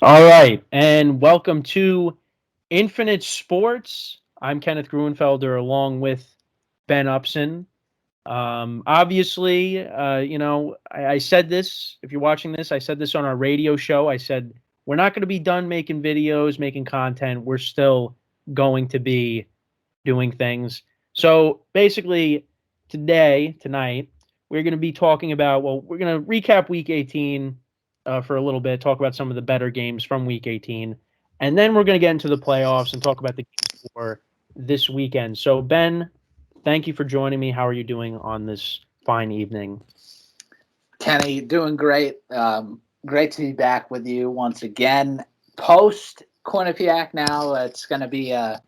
All right, and welcome to Infinite Sports. I'm Kenneth Gruenfelder along with Ben Upson. Obviously, I said this, if you're watching this, I said this on our radio show. I said, we're not going to be done making videos, making content. We're still going to be doing things. So basically, tonight, we're going to be talking about, well, we're going to recap week 18 for a little bit, talk about some of the better games from week 18. And then we're going to get into the playoffs and talk about the games for this weekend. So, Ben, thank you for joining me. How are you doing on this fine evening? Kenny, doing great. Great to be back with you once again. Post Quinnipiac now, it's going to be a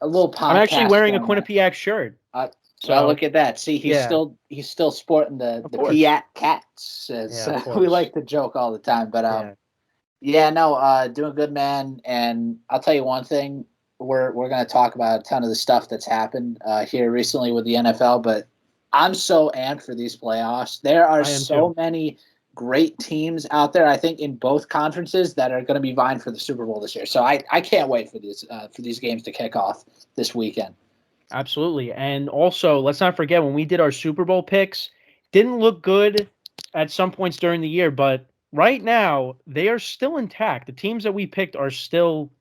little I'm actually podcast wearing a format. Quinnipiac shirt. Well, So, look at that. See, he's yeah, still sporting of the course. Piat cats, as Yeah, of we course. like to joke all the time. But Yeah. yeah, no, doing good, man. And I'll tell you one thing: we're going to talk about a ton of the stuff that's happened here recently with the NFL. But I'm so amped for these playoffs. There are I am too. so many great teams out there. I think in both conferences that are going to be vying for the Super Bowl this year. So I can't wait for these games to kick off this weekend. Absolutely. And also, let's not forget when we did our Super Bowl picks, didn't look good at some points during the year, but right now they are still intact. The teams that we picked are still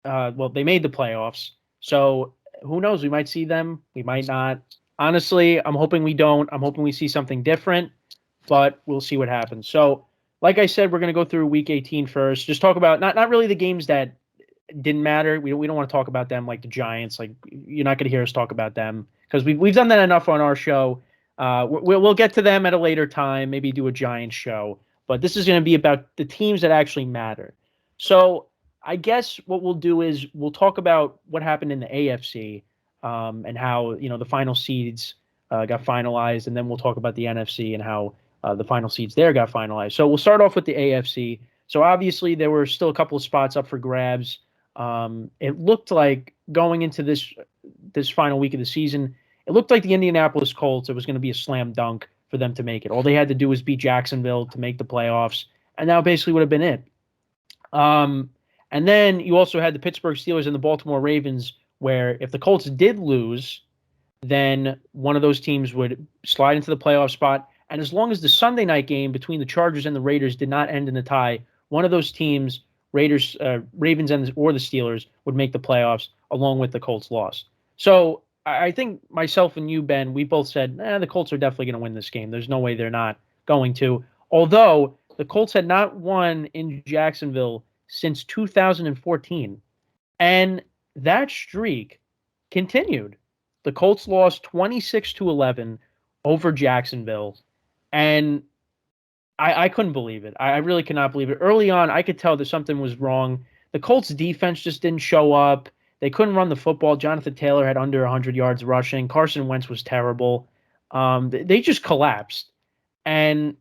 well, they made the playoffs. So who knows? We might see them, we might not. Honestly, I'm hoping we don't. I'm hoping we see something different, but we'll see what happens. So, like I said, we're going to go through week 18 first. Just talk about not really the games that didn't matter. We don't want to talk about them like the Giants. Like you're not going to hear us talk about them because we've done that enough on our show. We'll get to them at a later time. Maybe do a Giants show, but this is going to be about the teams that actually matter. So I guess what we'll do is we'll talk about what happened in the AFC and how the final seeds got finalized, and then we'll talk about the NFC and how the final seeds there got finalized. So we'll start off with the AFC. So obviously there were still a couple of spots up for grabs. It looked like going into this final week of the season, it looked like the Indianapolis Colts. It was going to be a slam dunk for them to make it. All they had to do was beat Jacksonville to make the playoffs, and that basically would have been it. Um, and then you also had the Pittsburgh Steelers and the Baltimore Ravens, where if the Colts did lose, then one of those teams would slide into the playoff spot. And as long as the Sunday night game between the Chargers and the Raiders did not end in a tie, one of those teams, Raiders, Ravens, or the Steelers, would make the playoffs along with the Colts loss. So I think myself and you, Ben, we both said, the Colts are definitely going to win this game. There's no way they're not going to. Although the Colts had not won in Jacksonville since 2014. And that streak continued. The Colts lost 26-11 over Jacksonville, and I couldn't believe it. I really could not believe it. Early on, I could tell that something was wrong. The Colts defense just didn't show up. They couldn't run the football. Jonathan Taylor had under 100 yards rushing. Carson Wentz was terrible. They just collapsed. And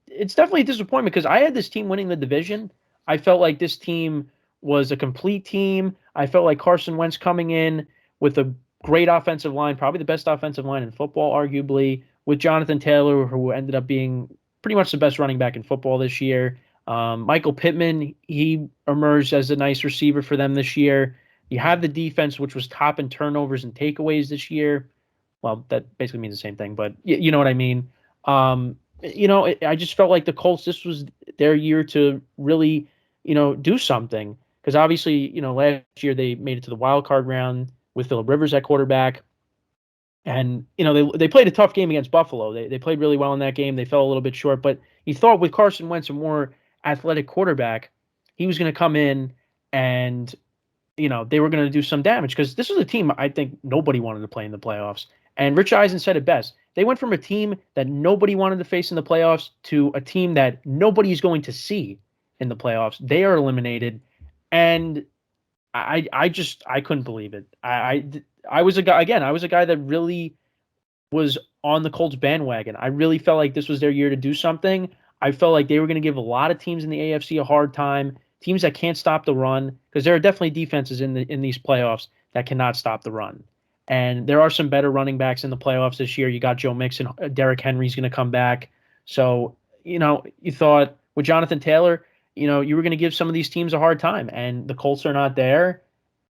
it's definitely a disappointment because I had this team winning the division. I felt like this team was a complete team. I felt like Carson Wentz coming in with a great offensive line, probably the best offensive line in football, arguably, with Jonathan Taylor, who ended up being pretty much the best running back in football this year. Michael Pittman, he emerged as a nice receiver for them this year. You have the defense, which was top in turnovers and takeaways this year. Well, that basically means the same thing, but you know what I mean. I just felt like the Colts, this was their year to really, do something. Because obviously, last year they made it to the wild card round with Philip Rivers at quarterback. And, they played a tough game against Buffalo. They played really well in that game. They fell a little bit short. But you thought with Carson Wentz, a more athletic quarterback, he was going to come in and they were going to do some damage because this was a team I think nobody wanted to play in the playoffs. And Rich Eisen said it best. They went from a team that nobody wanted to face in the playoffs to a team that nobody is going to see in the playoffs. They are eliminated, and I couldn't believe it. I was a guy again. I was a guy that really was on the Colts bandwagon. I really felt like this was their year to do something. I felt like they were going to give a lot of teams in the AFC a hard time, teams that can't stop the run, because there are definitely defenses in these playoffs that cannot stop the run. And there are some better running backs in the playoffs this year. You got Joe Mixon, Derrick Henry's going to come back. So, you thought with Jonathan Taylor, you were going to give some of these teams a hard time, and the Colts are not there,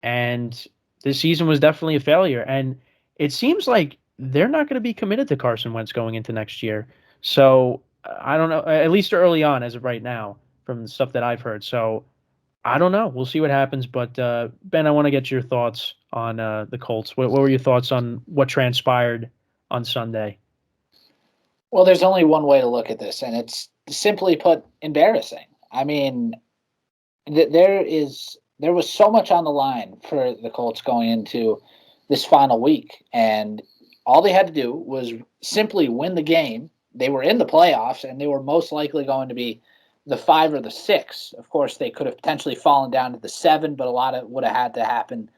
and this season was definitely a failure. And it seems like they're not going to be committed to Carson Wentz going into next year. So I don't know, at least early on as of right now, from the stuff that I've heard. So I don't know. We'll see what happens. But Ben, I want to get your thoughts on the Colts. What were your thoughts on what transpired on Sunday? Well, there's only one way to look at this, and it's simply put, embarrassing. I mean, there was so much on the line for the Colts going into this final week, and all they had to do was simply win the game. They were in the playoffs, and they were most likely going to be the 5 or the 6. Of course, they could have potentially fallen down to the 7, but a lot of would have had to happen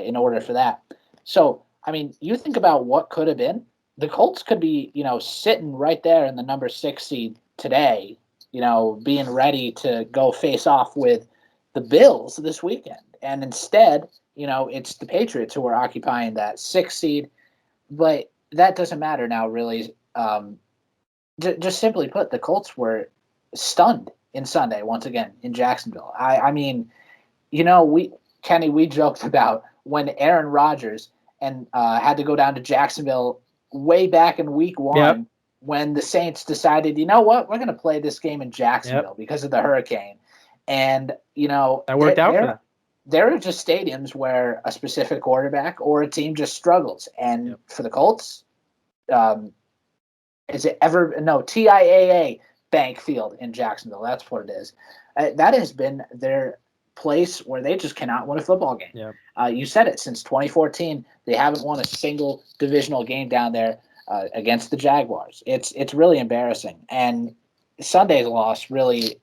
in order for that. So, I mean, you think about what could have been. The Colts could be, sitting right there in the number 6 seed today, being ready to go face off with the Bills this weekend. And instead, it's the Patriots who are occupying that 6 seed. But that doesn't matter now, really. Just simply put, the Colts were stunned in Sunday once again in Jacksonville. I mean, we joked about when Aaron Rodgers and had to go down to Jacksonville way back in week 1 Yep. when the Saints decided, you know what, we're going to play this game in Jacksonville because of the hurricane. And, That worked out for them. There are just stadiums where a specific quarterback or a team just struggles. And for the Colts, TIAA Bank Field in Jacksonville. That's what it is. That has been their place where they just cannot win a football game. Yeah. You said it. Since 2014, they haven't won a single divisional game down there against the Jaguars. It's really embarrassing. And Sunday's loss really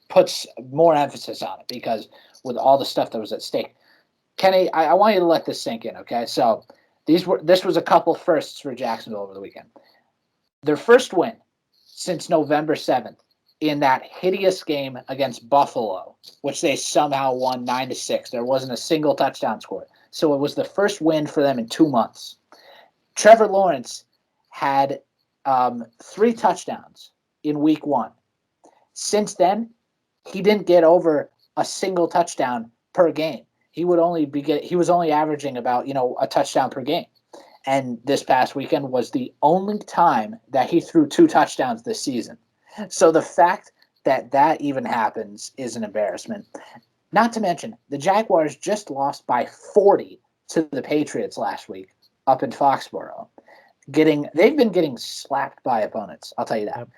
puts more emphasis on it because with all the stuff that was at stake. Kenny, I want you to let this sink in, okay? So this was a couple firsts for Jacksonville over the weekend. Their first win since November 7th in that hideous game against Buffalo, which they somehow won 9-6. There wasn't a single touchdown scored. So it was the first win for them in 2 months. Trevor Lawrence had 3 touchdowns in week 1. Since then, he didn't get over a single touchdown per game. He was only averaging about, a touchdown per game. And this past weekend was the only time that he threw 2 touchdowns this season. So the fact that even happens is an embarrassment. Not to mention, the Jaguars just lost by 40 to the Patriots last week up in Foxborough. They've been getting slapped by opponents, I'll tell you that. Yep.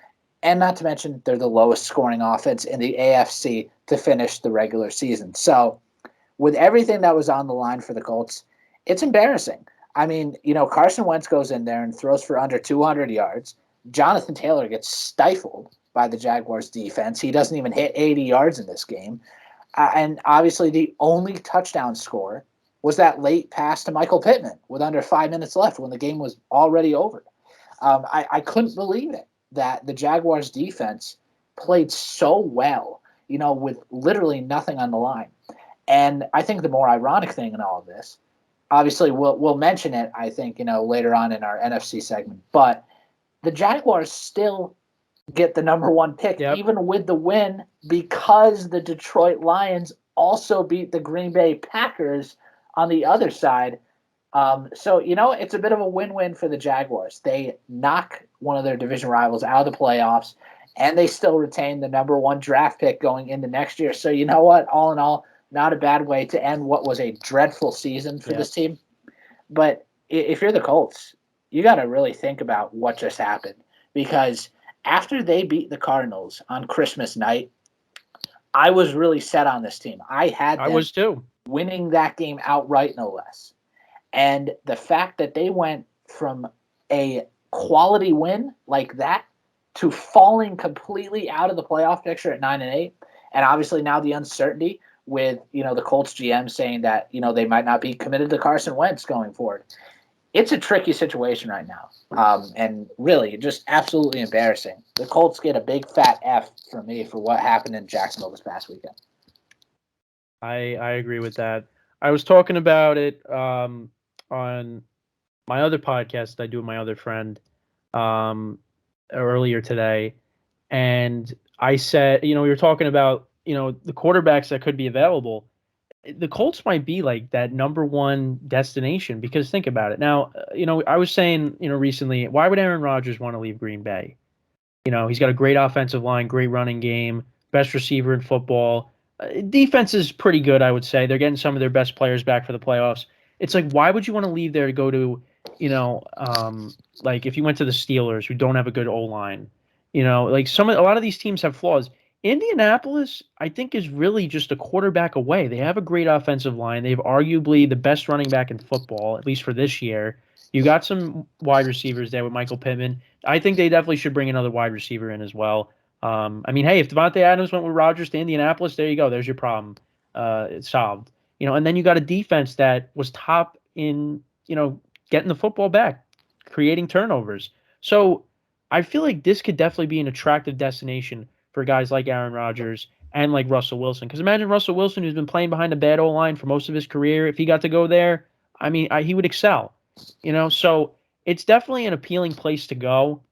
And not to mention, they're the lowest scoring offense in the AFC to finish the regular season. So with everything that was on the line for the Colts, it's embarrassing. I mean, Carson Wentz goes in there and throws for under 200 yards. Jonathan Taylor gets stifled by the Jaguars defense. He doesn't even hit 80 yards in this game. And obviously the only touchdown score was that late pass to Michael Pittman with under 5 minutes left when the game was already over. I couldn't believe it that the Jaguars defense played so well, with literally nothing on the line. And I think the more ironic thing in all of this, obviously we'll mention it, I think, later on in our NFC segment, but the Jaguars still get the number 1 pick, even with the win, because the Detroit Lions also beat the Green Bay Packers on the other side. So, it's a bit of a win-win for the Jaguars. They knock one of their division rivals out of the playoffs, and they still retain the number 1 draft pick going into next year. So, you know what? All in all, not a bad way to end what was a dreadful season for this team. But if you're the Colts, you got to really think about what just happened. Because after they beat the Cardinals on Christmas night, I was really set on this team. I was too. Winning that game outright, no less. And the fact that they went from a quality win like that to falling completely out of the playoff picture at 9-8, and obviously now the uncertainty with the Colts GM saying that they might not be committed to Carson Wentz going forward. It's a tricky situation right now, and really just absolutely embarrassing. The Colts get a big fat F from me for what happened in Jacksonville this past weekend. I agree with that. I was talking about it on my other podcast I do with my other friend earlier today, and I said, we were talking about, the quarterbacks that could be available, the Colts might be like that number one destination because think about it. Now, I was saying, recently, why would Aaron Rodgers want to leave Green Bay? He's got a great offensive line, great running game, best receiver in football. Defense is pretty good, I would say. They're getting some of their best players back for the playoffs. It's like, why would you want to leave there to go to, like if you went to the Steelers who don't have a good O line, like a lot of these teams have flaws. Indianapolis, I think, is really just a quarterback away. They have a great offensive line. They have arguably the best running back in football, at least for this year. You got some wide receivers there with Michael Pittman. I think they definitely should bring another wide receiver in as well. I mean, hey, if Devontae Adams went with Rodgers to Indianapolis, there you go. There's your problem. It's solved. And then you got a defense that was top in, getting the football back, creating turnovers. So I feel like this could definitely be an attractive destination for guys like Aaron Rodgers and like Russell Wilson. Because imagine Russell Wilson, who's been playing behind a bad O-line for most of his career, if he got to go there, I mean, he would excel. So it's definitely an appealing place to go.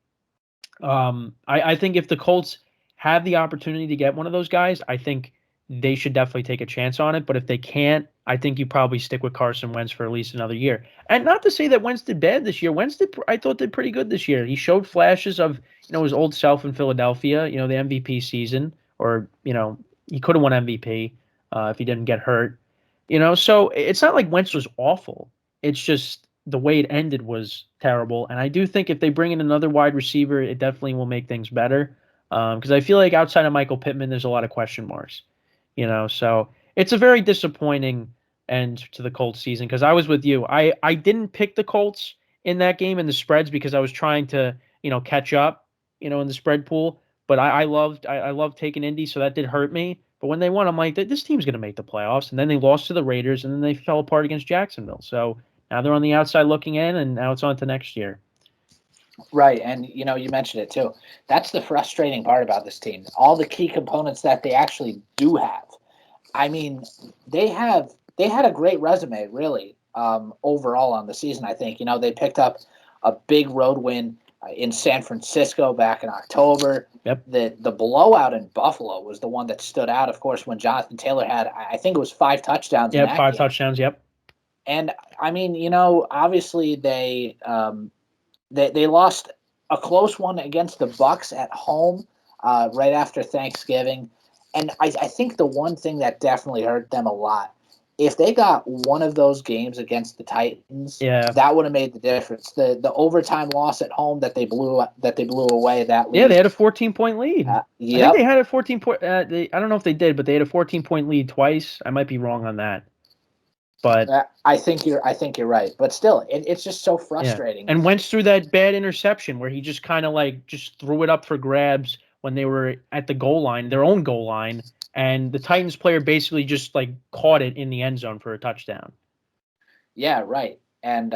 I think if the Colts have the opportunity to get one of those guys, I think they should definitely take a chance on it. But if they can't, I think you probably stick with Carson Wentz for at least another year. And not to say that Wentz did bad this year. I thought, did pretty good this year. He showed flashes of, his old self in Philadelphia, the MVP season, or, he could have won MVP if he didn't get hurt. So it's not like Wentz was awful. It's just the way it ended was terrible. And I do think if they bring in another wide receiver, it definitely will make things better. Because I feel like outside of Michael Pittman, there's a lot of question marks. So it's a very disappointing end to the Colts season because I was with you. I didn't pick the Colts in that game in the spreads because I was trying to, catch up, in the spread pool. But I loved taking Indy, so that did hurt me. But when they won, I'm like, this team's going to make the playoffs. And then they lost to the Raiders, and then they fell apart against Jacksonville. So now they're on the outside looking in, and now it's on to next year. Right, and you mentioned it too. That's the frustrating part about this team. All the key components that they actually do have. I mean, they had a great resume, really, overall on the season. I think they picked up a big road win in San Francisco back in October. Yep. The blowout in Buffalo was the one that stood out. Of course, when Jonathan Taylor had, I think it was 5 touchdowns. Yep, in that 5 game. touchdowns. Yep. And I mean, obviously they lost a close one against the Bucs at home right after Thanksgiving. And I think the one thing that definitely hurt them a lot, if they got one of those games against the Titans, that would have made the difference. The overtime loss at home that they blew away that lead. Yeah, they had a 14-point lead. Yep. I think they had a 14-point. I don't know if they did, but they had a 14-point lead twice. I might be wrong on that. But I think you're right. But still, it's just so frustrating. Yeah. And Wentz threw that bad interception where he just kind of just threw it up for grabs when they were at the goal line, their own goal line, and the Titans player basically just caught it in the end zone for a touchdown. Yeah, right. And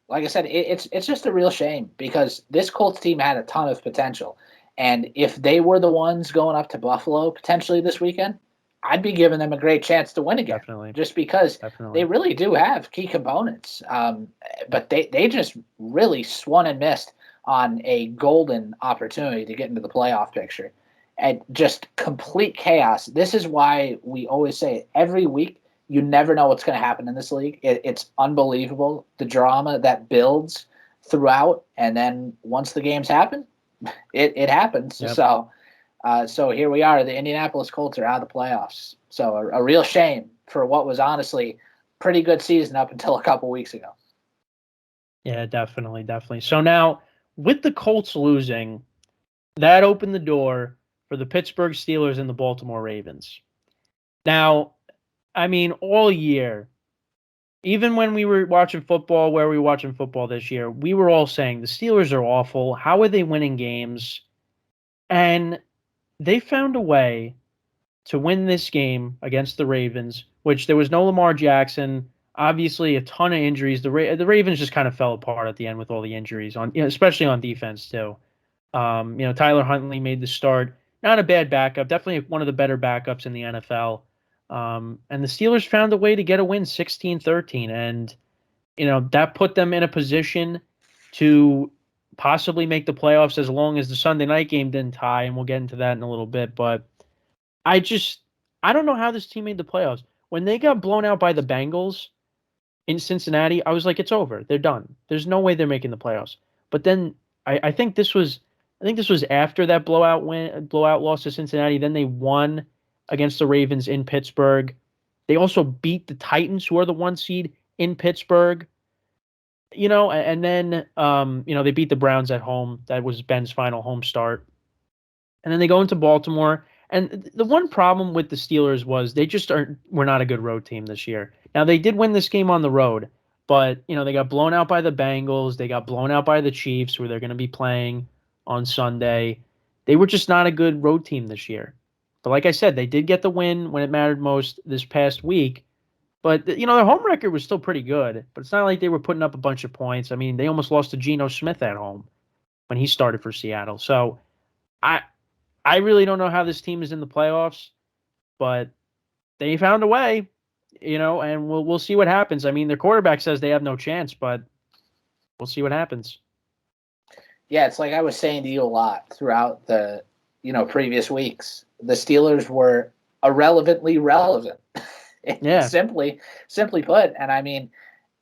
like I said, it's just a real shame because this Colts team had a ton of potential. And if they were the ones going up to Buffalo potentially this weekend, I'd be giving them a great chance to win again. Definitely. Just because they really do have key components. But they just really swung and missed on a golden opportunity to get into the playoff picture. And just complete chaos. This is why we always say every week, you never know what's going to happen in this league. It's unbelievable, the drama that builds throughout. And then once the games happen, it happens. Yep. So here we are. The Indianapolis Colts are out of the playoffs. So a real shame for what was honestly pretty good season up until a couple weeks ago. Yeah, definitely. So now with the Colts losing, that opened the door for the Pittsburgh Steelers and the Baltimore Ravens. Now, I mean, all year, even when we were watching football, where we were watching football this year, we were all saying the Steelers are awful. How are they winning games? And they found a way to win this game against the Ravens, which there was no Lamar Jackson. Obviously, a ton of injuries. The Ravens just kind of fell apart at the end with all the injuries, especially on defense too. Tyler Huntley made the start. Not a bad backup. Definitely one of the better backups in the NFL. And the Steelers found a way to get a win 16-13. And, that put them in a position to possibly make the playoffs as long as the Sunday night game didn't tie. And we'll get into that in a little bit. But I don't know how this team made the playoffs. When they got blown out by the Bengals in Cincinnati, I was like, it's over. They're done. There's no way they're making the playoffs. But then I think this was after that blowout loss to Cincinnati. Then they won against the Ravens in Pittsburgh. They also beat the Titans, who are the 1 seed in Pittsburgh. And then they beat the Browns at home. That was Ben's final home start. And then they go into Baltimore. And the one problem with the Steelers was they just were not a good road team this year. Now they did win this game on the road, but they got blown out by the Bengals. They got blown out by the Chiefs, where they're going to be playing on Sunday. They were just not a good road team this year. But like I said, they did get the win when it mattered most this past week. But their home record was still pretty good. But it's not like they were putting up a bunch of points. I mean, they almost lost to Geno Smith at home when he started for Seattle. So I really don't know how this team is in the playoffs, but they found a way, and we'll see what happens. I mean, their quarterback says they have no chance, but we'll see what happens. Yeah, it's like I was saying to you a lot throughout the previous weeks. The Steelers were irrelevantly relevant. Yeah. Simply put. And I mean,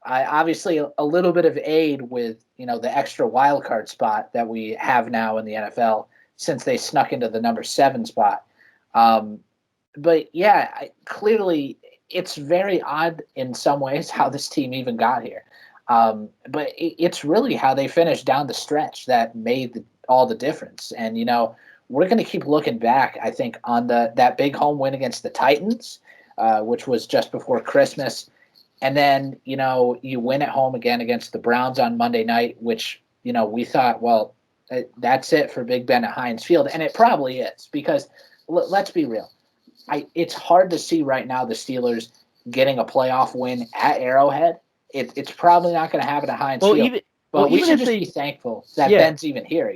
I obviously a little bit of aid with the extra wild card spot that we have now in the NFL since they snuck into the number 7 spot. But yeah, clearly it's very odd in some ways how this team even got here. But it's really how they finished down the stretch that made all the difference. And we're going to keep looking back, I think, on that big home win against the Titans, which was just before Christmas. And then, you win at home again against the Browns on Monday night, which, we thought, well, that's it for Big Ben at Heinz Field. And it probably is because let's be real. It's hard to see right now the Steelers getting a playoff win at Arrowhead. It's probably not going to happen at Heinz Field. But we should just be thankful that Ben's even here,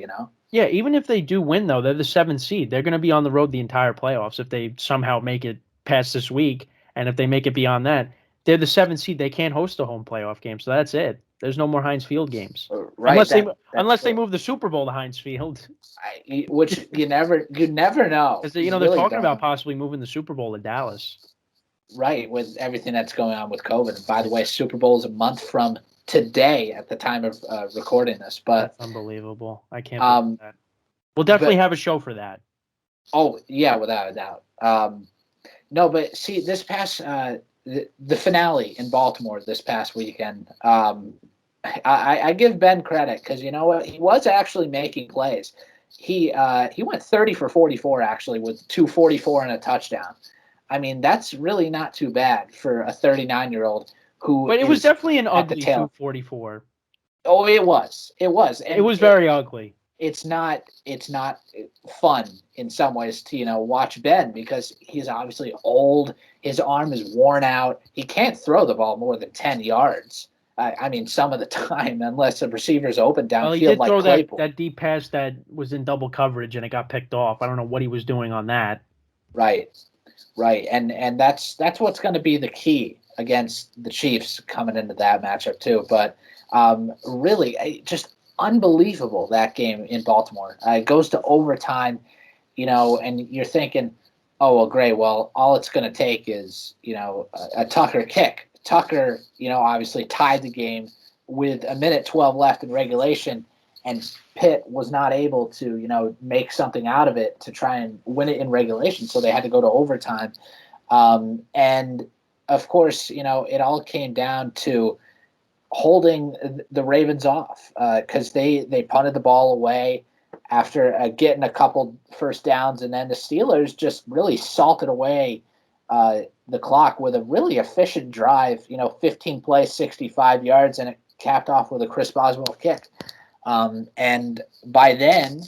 Yeah, even if they do win, though, they're the 7th seed. They're going to be on the road the entire playoffs if they somehow make it past this week. And if they make it beyond that, they're the 7th seed. They can't host a home playoff game. So that's it. There's no more Heinz Field games. Right. Unless they move the Super Bowl to Heinz Field. Which you never know. Because they're talking about possibly moving the Super Bowl to Dallas. Right, with everything that's going on with COVID. And by the way, Super Bowl is a month from today at the time of recording this. But that's unbelievable. I can't believe that. We'll definitely have a show for that. Oh, yeah, without a doubt. No, but see, this past the finale in Baltimore this past weekend, I give Ben credit because you know what? He was actually making plays. He went 30 for 44 actually with 244 and a touchdown. I mean, that's really not too bad for a 39-year-old who. But it was definitely an ugly 244. Oh, it was. And it was very ugly. It's not fun in some ways to watch Ben because he's obviously old. His arm is worn out. He can't throw the ball more than 10 yards. I mean, some of the time, unless the receiver's open downfield. Well, he did throw that deep pass that was in double coverage and it got picked off. I don't know what he was doing on that. Right, and that's what's going to be the key against the Chiefs coming into that matchup too. But really, just unbelievable that game in Baltimore. It goes to overtime, and you're thinking, oh well, great. Well, all it's going to take is a Tucker kick. Tucker, obviously tied the game with a minute 12 left in regulation, and Pitt was not able to make something out of it to try and win it in regulation. So they had to go to overtime, and of course, it all came down to holding the Ravens off because they punted the ball away after getting a couple first downs, and then the Steelers just really salted away the clock with a really efficient drive, 15 plays, 65 yards, and it capped off with a Chris Boswell kick. And by then,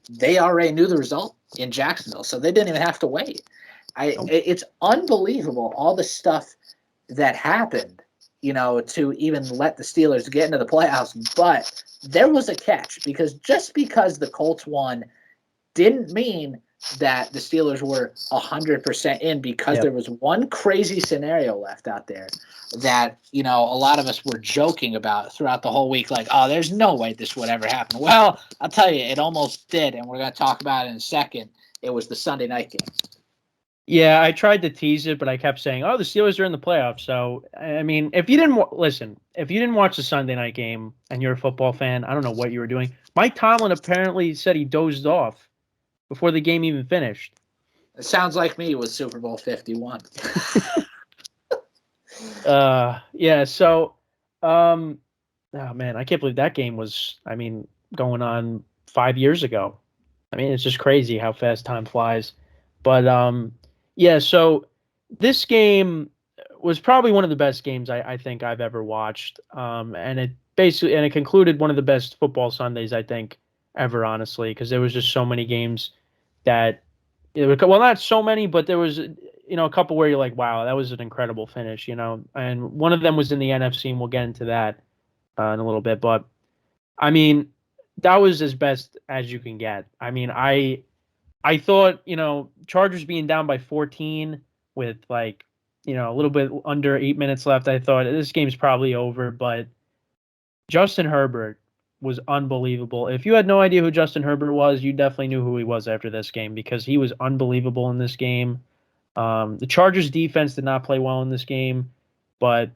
they already knew the result in Jacksonville, so they didn't even have to wait. It's unbelievable all the stuff that happened to even let the Steelers get into the playoffs. But there was a catch because just because the Colts won didn't mean that the Steelers were 100% in because there was one crazy scenario left out there that, a lot of us were joking about throughout the whole week. Like, oh, there's no way this would ever happen. Well, I'll tell you, it almost did. And we're going to talk about it in a second. It was the Sunday night game. Yeah, I tried to tease it, but I kept saying, "Oh, the Steelers are in the playoffs." So, I mean, if you didn't listen, if you didn't watch the Sunday night game and you're a football fan, I don't know what you were doing. Mike Tomlin apparently said he dozed off before the game even finished. It sounds like me with Super Bowl 51. Yeah. So, um, oh man, I can't believe that game was. I mean, going on 5 years ago. I mean, it's just crazy how fast time flies. But yeah. So this game was probably one of the best games I think I've ever watched. And it concluded one of the best football Sundays I think ever, honestly, because there was just so many games that well, not so many, but there was a couple where you're like, wow, that was an incredible finish, and one of them was in the NFC, and we'll get into that in a little bit. But I mean, that was as best as you can get. I mean, I thought, Chargers being down by 14 with like, a little bit under 8 minutes left, I thought this game's probably over. But Justin Herbert was unbelievable. If you had no idea who Justin Herbert was, you definitely knew who he was after this game because he was unbelievable in this game. The Chargers defense did not play well in this game, but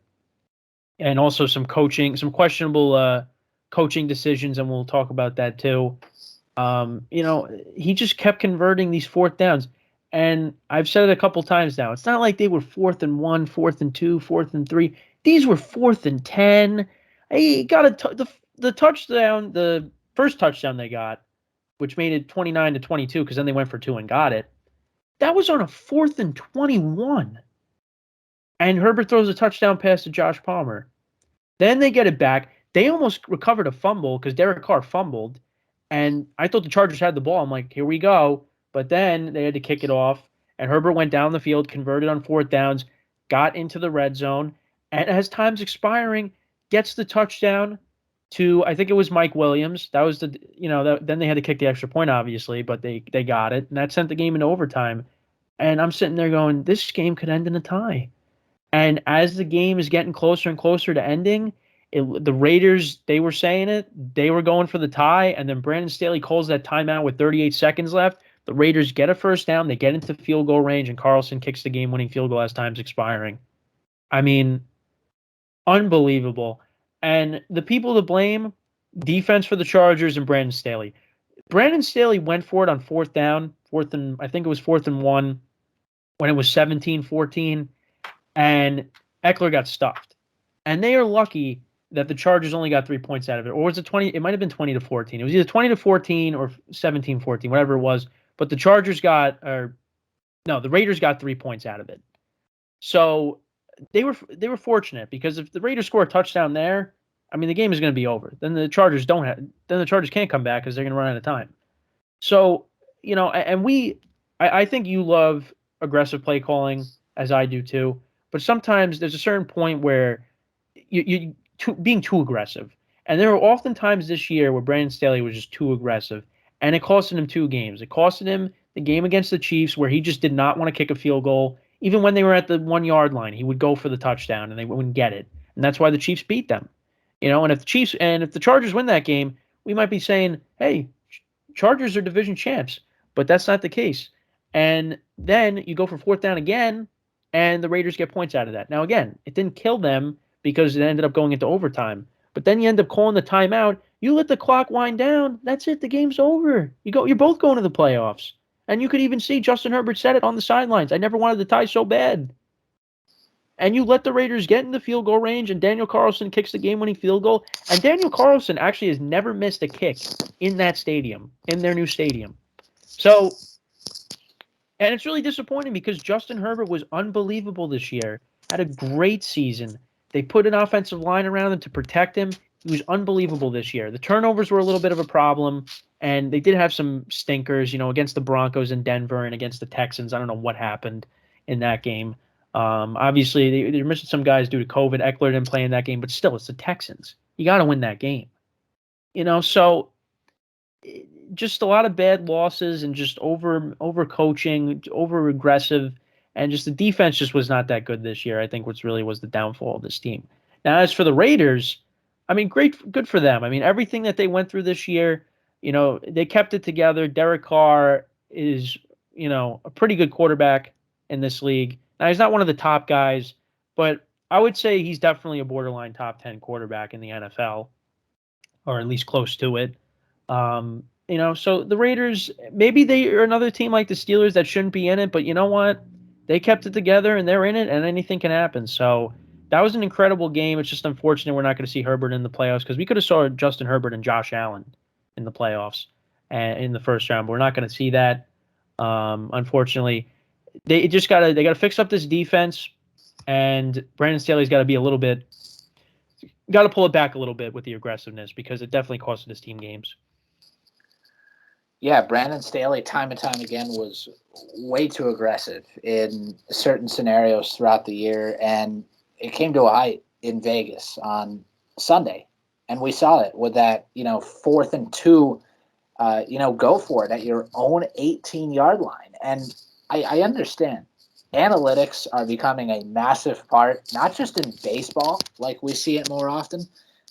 and also some questionable coaching decisions, and we'll talk about that too. He just kept converting these fourth downs. And I've said it a couple times now. It's not like they were 4th and 1, 4th and 2, 4th and 3. These were 4th and 10. He got the touchdown, the first touchdown they got, which made it 29-22 because then they went for two and got it. That was on a 4th and 21. And Herbert throws a touchdown pass to Josh Palmer. Then they get it back. They almost recovered a fumble because Derek Carr fumbled. And I thought the Chargers had the ball. I'm like, here we go. But then they had to kick it off. And Herbert went down the field, converted on fourth downs, got into the red zone. And as time's expiring, gets the touchdown to, I think it was Mike Williams. That was then they had to kick the extra point, obviously, but they got it. And that sent the game into overtime. And I'm sitting there going, this game could end in a tie. And as the game is getting closer and closer to ending, the Raiders, they were saying it. They were going for the tie, and then Brandon Staley calls that timeout with 38 seconds left. The Raiders get a first down. They get into field goal range, and Carlson kicks the game-winning field goal as time's expiring. I mean, unbelievable. And the people to blame, defense for the Chargers and Brandon Staley. Brandon Staley went for it on fourth down, I think it was 4th and 1, when it was 17-14, and Eckler got stuffed. And they are lucky that the Chargers only got 3 points out of it. Or was it 20? It might have been 20-14. It was either 20-14 or 17-14, whatever it was. But the Raiders got 3 points out of it. So they were fortunate because if the Raiders score a touchdown there, I mean the game is going to be over. Then the Chargers can't come back because they're going to run out of time. So, and I think you love aggressive play calling as I do too. But sometimes there's a certain point where being too aggressive. And there were often times this year where Brandon Staley was just too aggressive, and it costed him 2 games. It costed him the game against the Chiefs where he just did not want to kick a field goal. Even when they were at the 1 yard line, he would go for the touchdown and they wouldn't get it. And that's why the Chiefs beat them. And if the Chargers win that game, we might be saying, hey, Chargers are division champs. But that's not the case. And then you go for fourth down again, and the Raiders get points out of that. Now, again, it didn't kill them because it ended up going into overtime. But then you end up calling the timeout. You let the clock wind down. That's it. The game's over. You're both going to the playoffs. And you could even see Justin Herbert said it on the sidelines. I never wanted the tie so bad. And you let the Raiders get in the field goal range, and Daniel Carlson kicks the game-winning field goal. And Daniel Carlson actually has never missed a kick in that stadium, in their new stadium. So, and it's really disappointing because Justin Herbert was unbelievable this year. Had a great season. They put an offensive line around him to protect him. He was unbelievable this year. The turnovers were a little bit of a problem, and they did have some stinkers, against the Broncos in Denver and against the Texans. I don't know what happened in that game. Obviously, they're missing some guys due to COVID. Eckler didn't play in that game, but still, it's the Texans. You got to win that game. So just a lot of bad losses and just over coaching, over aggressive, and just the defense just was not that good this year. I think what's really was the downfall of this team. Now, as for the Raiders, I mean, good for them. I mean, everything that they went through this year, they kept it together. Derek Carr is, a pretty good quarterback. in this league. Now, he's not one of the top guys, but I would say he's definitely a borderline top 10 quarterback in the NFL, or at least close to it. So the Raiders, maybe they are another team like the Steelers that shouldn't be in it, but you know what? They kept it together and they're in it, and anything can happen. So that was an incredible game. It's just unfortunate we're not going to see Herbert in the playoffs, because we could have saw Justin Herbert and Josh Allen in the playoffs and in the first round, but we're not going to see that. Unfortunately, they gotta fix up this defense, and Brandon Staley's got to be a little bit, got to pull it back a little bit with the aggressiveness, because it definitely costed his team games. Yeah, Brandon Staley, time and time again, was way too aggressive in certain scenarios throughout the year, and it came to a height in Vegas on Sunday, and we saw it with that 4th and 2, go for it at your own 18-yard line. And I understand analytics are becoming a massive part, not just in baseball like we see it more often,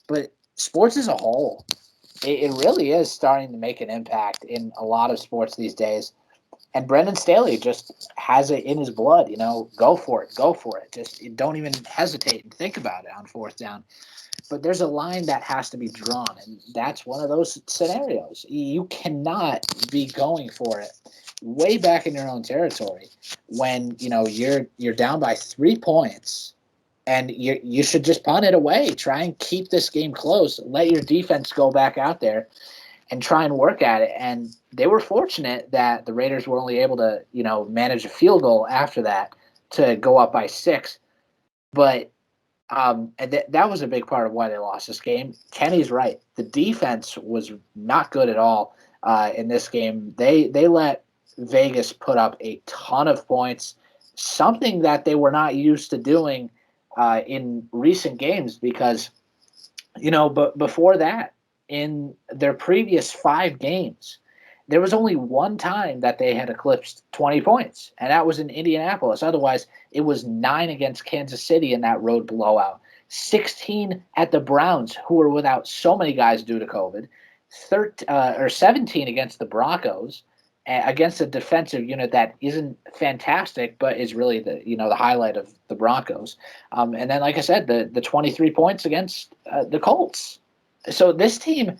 but sports as a whole. It really is starting to make an impact in a lot of sports these days. And Brendan Staley just has it in his blood, go for it, go for it. Just don't even hesitate and think about it on 4th down. But there's a line that has to be drawn, and that's one of those scenarios. You cannot be going for it way back in your own territory when you're down by 3 points. And you should just punt it away. Try and keep this game close. Let your defense go back out there and try and work at it. And they were fortunate that the Raiders were only able to, manage a field goal after that to go up by 6. But that was a big part of why they lost this game. Kenny's right. The defense was not good at all in this game. They let Vegas put up a ton of points, something that they were not used to doing in recent games, because, but before that, in their previous 5 games, there was only one time that they had eclipsed 20 points, and that was in Indianapolis. Otherwise, it was 9 against Kansas City in that road blowout, 16 at the Browns, who were without so many guys due to COVID, 17 against the Broncos, against a defensive unit that isn't fantastic, but is really the highlight of the Broncos. And then, like I said, the 23 points against the Colts. So this team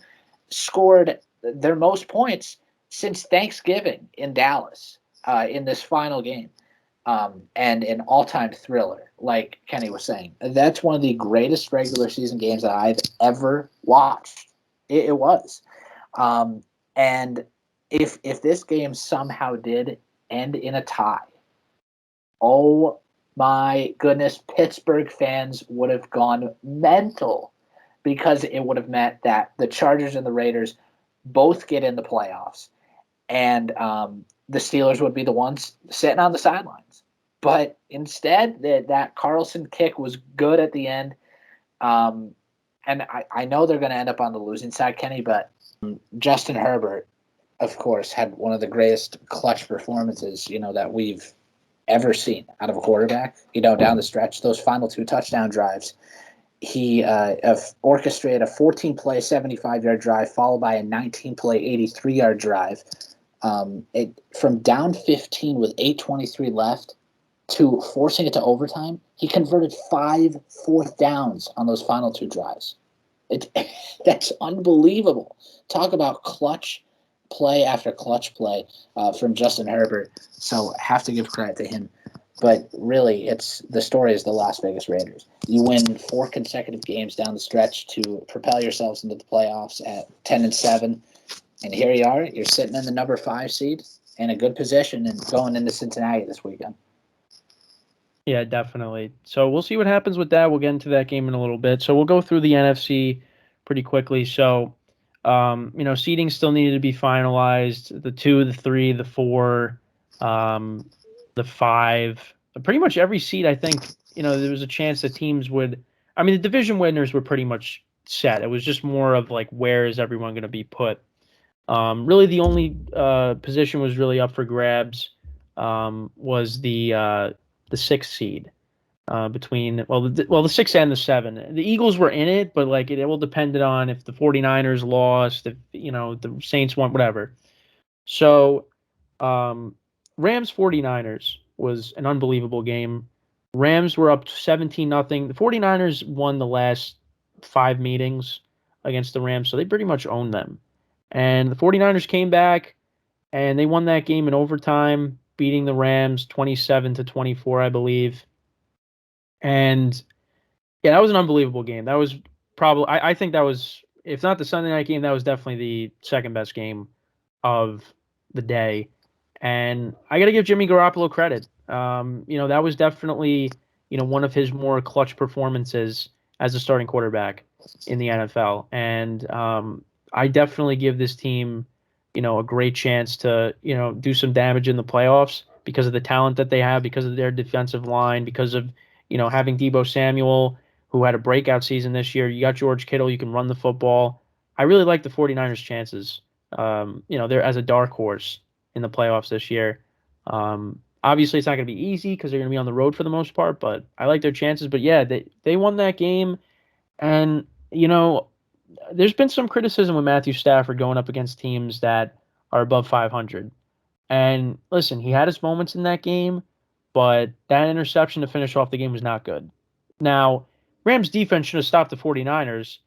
scored their most points since Thanksgiving in Dallas in this final game, and an all-time thriller, like Kenny was saying. That's one of the greatest regular season games that I've ever watched. It was. And if this game somehow did end in a tie, oh my goodness, Pittsburgh fans would have gone mental, because it would have meant that the Chargers and the Raiders both get in the playoffs, and the Steelers would be the ones sitting on the sidelines. But instead, that Carlson kick was good at the end. And I know they're going to end up on the losing side, Kenny, but Justin Herbert, of course, had one of the greatest clutch performances, that we've ever seen out of a quarterback, down the stretch. Those final 2 touchdown drives, he orchestrated a 14-play, 75-yard drive, followed by a 19-play, 83-yard drive. From down 15 with 8:23 left to forcing it to overtime, he converted 5 fourth downs on those final 2 drives. That's unbelievable. Talk about clutch play after clutch play from Justin Herbert. So have to give credit to him. But really, the story is the Las Vegas Raiders. You win 4 consecutive games down the stretch to propel yourselves into the playoffs at 10-7, and here you are. You're sitting in the number 5 seed in a good position and going into Cincinnati this weekend. Yeah, definitely. So we'll see what happens with that. We'll get into that game in a little bit. So we'll go through the NFC pretty quickly. So, seeding still needed to be finalized. The 2, the 3, the 4, the 5. Pretty much every seed, I think, there was a chance that teams would. I mean, the division winners were pretty much set. It was just more of like, where is everyone going to be put? Really, the only position was really up for grabs was the 6th seed between the 6 and the 7. The Eagles were in it, but like it all depended on if the 49ers lost, if the Saints won, whatever. So Rams 49ers. was an unbelievable game. Rams were up 17-0. The 49ers won the last 5 meetings against the Rams, so they pretty much owned them. And the 49ers came back and they won that game in overtime, beating the Rams 27-24, I believe. And yeah, that was an unbelievable game. That was probably, I think that was, if not the Sunday night game, that was definitely the second best game of the day. And I got to give Jimmy Garoppolo credit. That was definitely, one of his more clutch performances as a starting quarterback in the NFL. And I definitely give this team, a great chance to, do some damage in the playoffs because of the talent that they have, because of their defensive line, because of, having Deebo Samuel, who had a breakout season this year. You got George Kittle, you can run the football. I really like the 49ers' chances. They're as a dark horse in the playoffs this year. Obviously, it's not going to be easy because they're going to be on the road for the most part, but I like their chances. But yeah, they won that game. And, there's been some criticism with Matthew Stafford going up against teams that are above 500. And listen, he had his moments in that game, but that interception to finish off the game was not good. Now, Rams defense should have stopped the 49ers,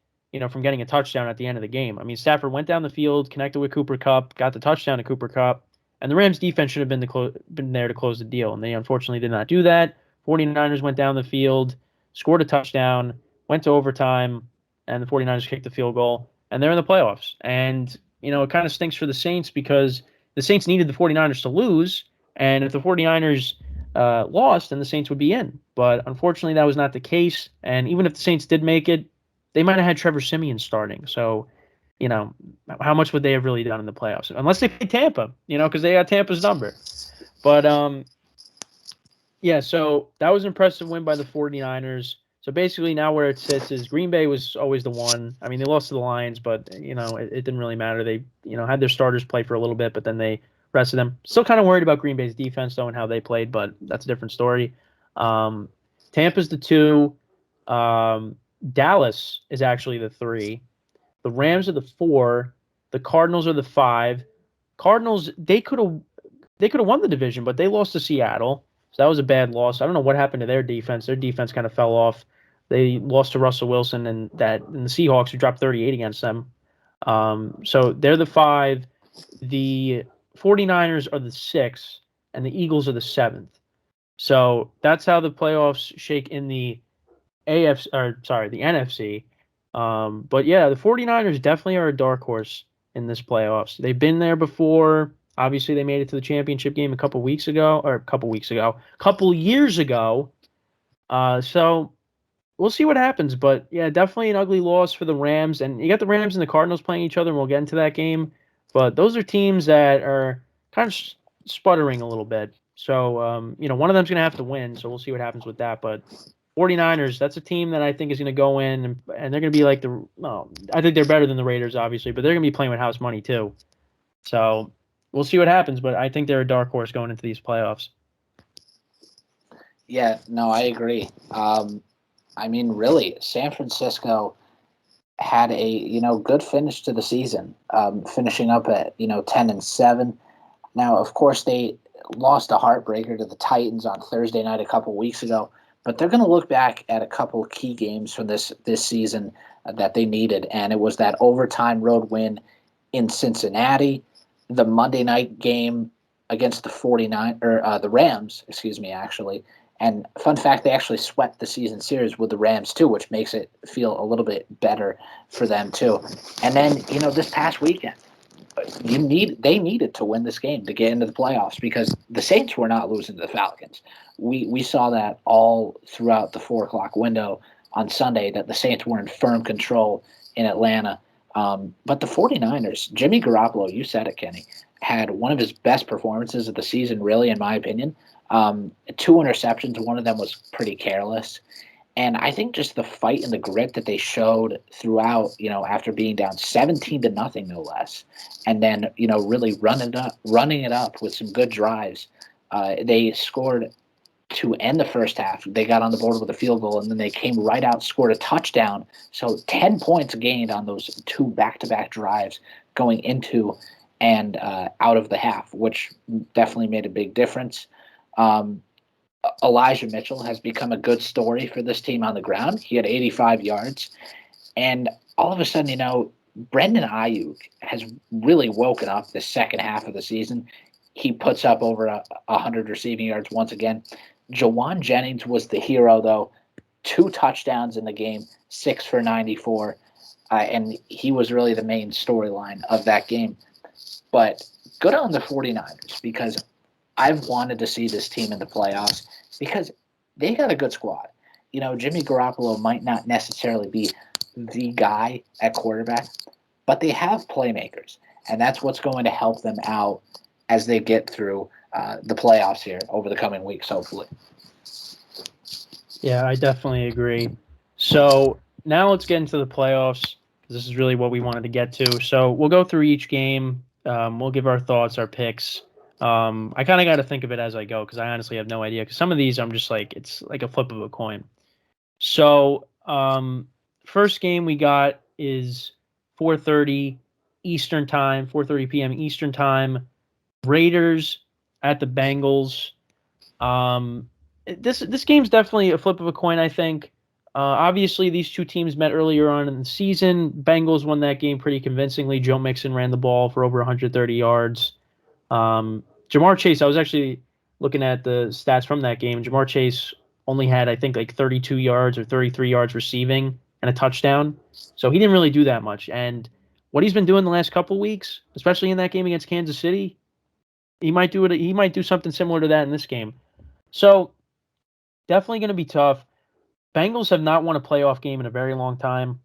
from getting a touchdown at the end of the game. I mean, Stafford went down the field, connected with Cooper Kupp, got the touchdown to Cooper Kupp, and the Rams defense should have been there to close the deal, and they unfortunately did not do that. 49ers went down the field, scored a touchdown, went to overtime, and the 49ers kicked the field goal, and they're in the playoffs. And, it kind of stinks for the Saints because the Saints needed the 49ers to lose, and if the 49ers lost, then the Saints would be in. But unfortunately, that was not the case. And even if the Saints did make it, they might have had Trevor Siemian starting. So, how much would they have really done in the playoffs? Unless they played Tampa, because they got Tampa's number. But, yeah, so that was an impressive win by the 49ers. So basically now where it sits is Green Bay was always the one. I mean, they lost to the Lions, but, it didn't really matter. They, had their starters play for a little bit, but then they rested them. Still kind of worried about Green Bay's defense, though, and how they played, but that's a different story. Tampa's the 2. Dallas is actually the 3. The Rams are the 4. The Cardinals are the 5. Cardinals, they could have won the division, but they lost to Seattle. So that was a bad loss. I don't know what happened to their defense. Their defense kind of fell off. They lost to Russell Wilson and the Seahawks, who dropped 38 against them. So they're the 5. The 49ers are the 6, and the Eagles are the 7th. So that's how the playoffs shake in the the NFC. But yeah, the 49ers definitely are a dark horse in this playoffs. They've been there before. Obviously, they made it to the championship game a couple years ago. So we'll see what happens. But yeah, definitely an ugly loss for the Rams. And you got the Rams and the Cardinals playing each other, and we'll get into that game. But those are teams that are kind of sputtering a little bit. So, one of them's going to have to win. So we'll see what happens with that. But 49ers, that's a team that I think is going to go in, and they're going to be like I think they're better than the Raiders, obviously, but they're going to be playing with house money too. So we'll see what happens, but I think they're a dark horse going into these playoffs. Yeah, no, I agree. I mean, really, San Francisco had a good finish to the season, finishing up at 10-7. Now, of course, they lost a heartbreaker to the Titans on Thursday night a couple weeks ago, but they're going to look back at a couple of key games from this season that they needed, and it was that overtime road win in Cincinnati, the Monday night game against the Rams, actually. And fun fact, they actually swept the season series with the Rams too, which makes it feel a little bit better for them too. And then, this past weekend, they needed to win this game to get into the playoffs because the Saints were not losing to the Falcons. We saw that all throughout the 4 o'clock window on Sunday that the Saints were in firm control in Atlanta. But the 49ers, Jimmy Garoppolo, you said it, Kenny, had one of his best performances of the season, really, in my opinion. 2 interceptions, one of them was pretty careless. And I think just the fight and the grit that they showed throughout, after being down 17-0, no less, and then, really running it up with some good drives. They scored to end the first half. They got on the board with a field goal, and then they came right out, scored a touchdown. So 10 points gained on those 2 back-to-back drives going into and out of the half, which definitely made a big difference. Um, Elijah Mitchell has become a good story for this team on the ground. He had 85 yards. And all of a sudden, Brendan Ayuk has really woken up the second half of the season. He puts up over 100 receiving yards once again. Jawan Jennings was the hero, though. 2 touchdowns in the game, 6 for 94. And he was really the main storyline of that game. But good on the 49ers because I've wanted to see this team in the playoffs because they got a good squad. Jimmy Garoppolo might not necessarily be the guy at quarterback, but they have playmakers, and that's what's going to help them out as they get through the playoffs here over the coming weeks, hopefully. Yeah, I definitely agree. So now let's get into the playoffs. This is really what we wanted to get to. So we'll go through each game. We'll give our thoughts, our picks. I kind of got to think of it as I go because I honestly have no idea. Because some of these I'm just like it's like a flip of a coin. So first game we got is 4:30 Eastern time, 4:30 p.m. Eastern time. Raiders at the Bengals. This game's definitely a flip of a coin, I think. Obviously, these two teams met earlier on in the season. Bengals won that game pretty convincingly. Joe Mixon ran the ball for over 130 yards. Jamar Chase, I was actually looking at the stats from that game. Jamar Chase only had, I think, like 32 yards or 33 yards receiving and a touchdown. So he didn't really do that much. And what he's been doing the last couple weeks, especially in that game against Kansas City, he might do it. He might do something similar to that in this game. So definitely going to be tough. Bengals have not won a playoff game in a very long time.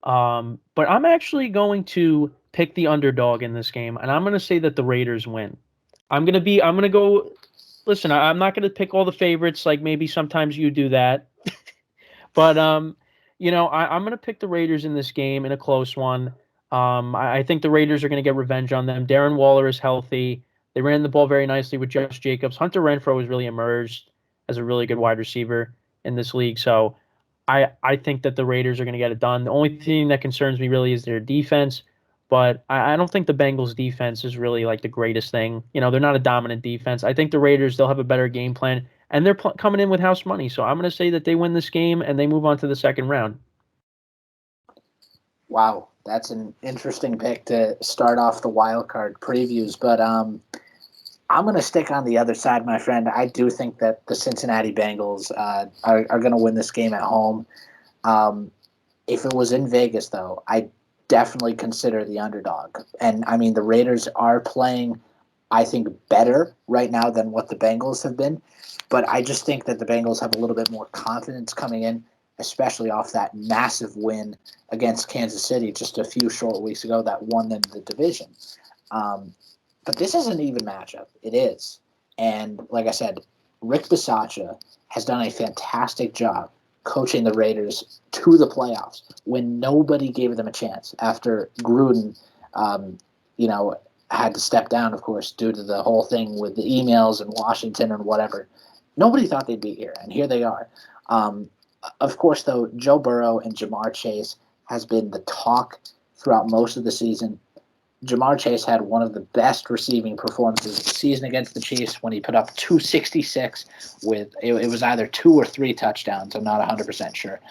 But I'm actually going to pick the underdog in this game, and I'm going to say that the Raiders win. I'm going to go. Listen, I'm not going to pick all the favorites like maybe sometimes you do that. But I'm going to pick the Raiders in this game in a close one. I think the Raiders are going to get revenge on them. Darren Waller is healthy. They ran the ball very nicely with Josh Jacobs. Hunter Renfrow has really emerged as a really good wide receiver in this league. So I think that the Raiders are going to get it done. The only thing that concerns me really is their defense. But I don't think the Bengals defense is really like the greatest thing. They're not a dominant defense. I think the Raiders, they'll have a better game plan. And they're coming in with house money. So I'm going to say that they win this game and they move on to the second round. Wow, that's an interesting pick to start off the wild card previews. But I'm going to stick on the other side, my friend. I do think that the Cincinnati Bengals are going to win this game at home. If it was in Vegas, though, I definitely consider the underdog. And I mean, the Raiders are playing, I think, better right now than what the Bengals have been. But I just think that the Bengals have a little bit more confidence coming in, especially off that massive win against Kansas City just a few short weeks ago that won them the division. But this is an even matchup. It is. And like I said, Rick Bisaccia has done a fantastic job coaching the Raiders to the playoffs when nobody gave them a chance after Gruden, had to step down, of course, due to the whole thing with the emails in Washington and whatever. Nobody thought they'd be here, and here they are. Of course, though, Joe Burrow and Jamar Chase has been the talk throughout most of the season. Jamar Chase had one of the best receiving performances of the season against the Chiefs when he put up 266 with it was either 2 or 3 touchdowns. I'm not 100% sure,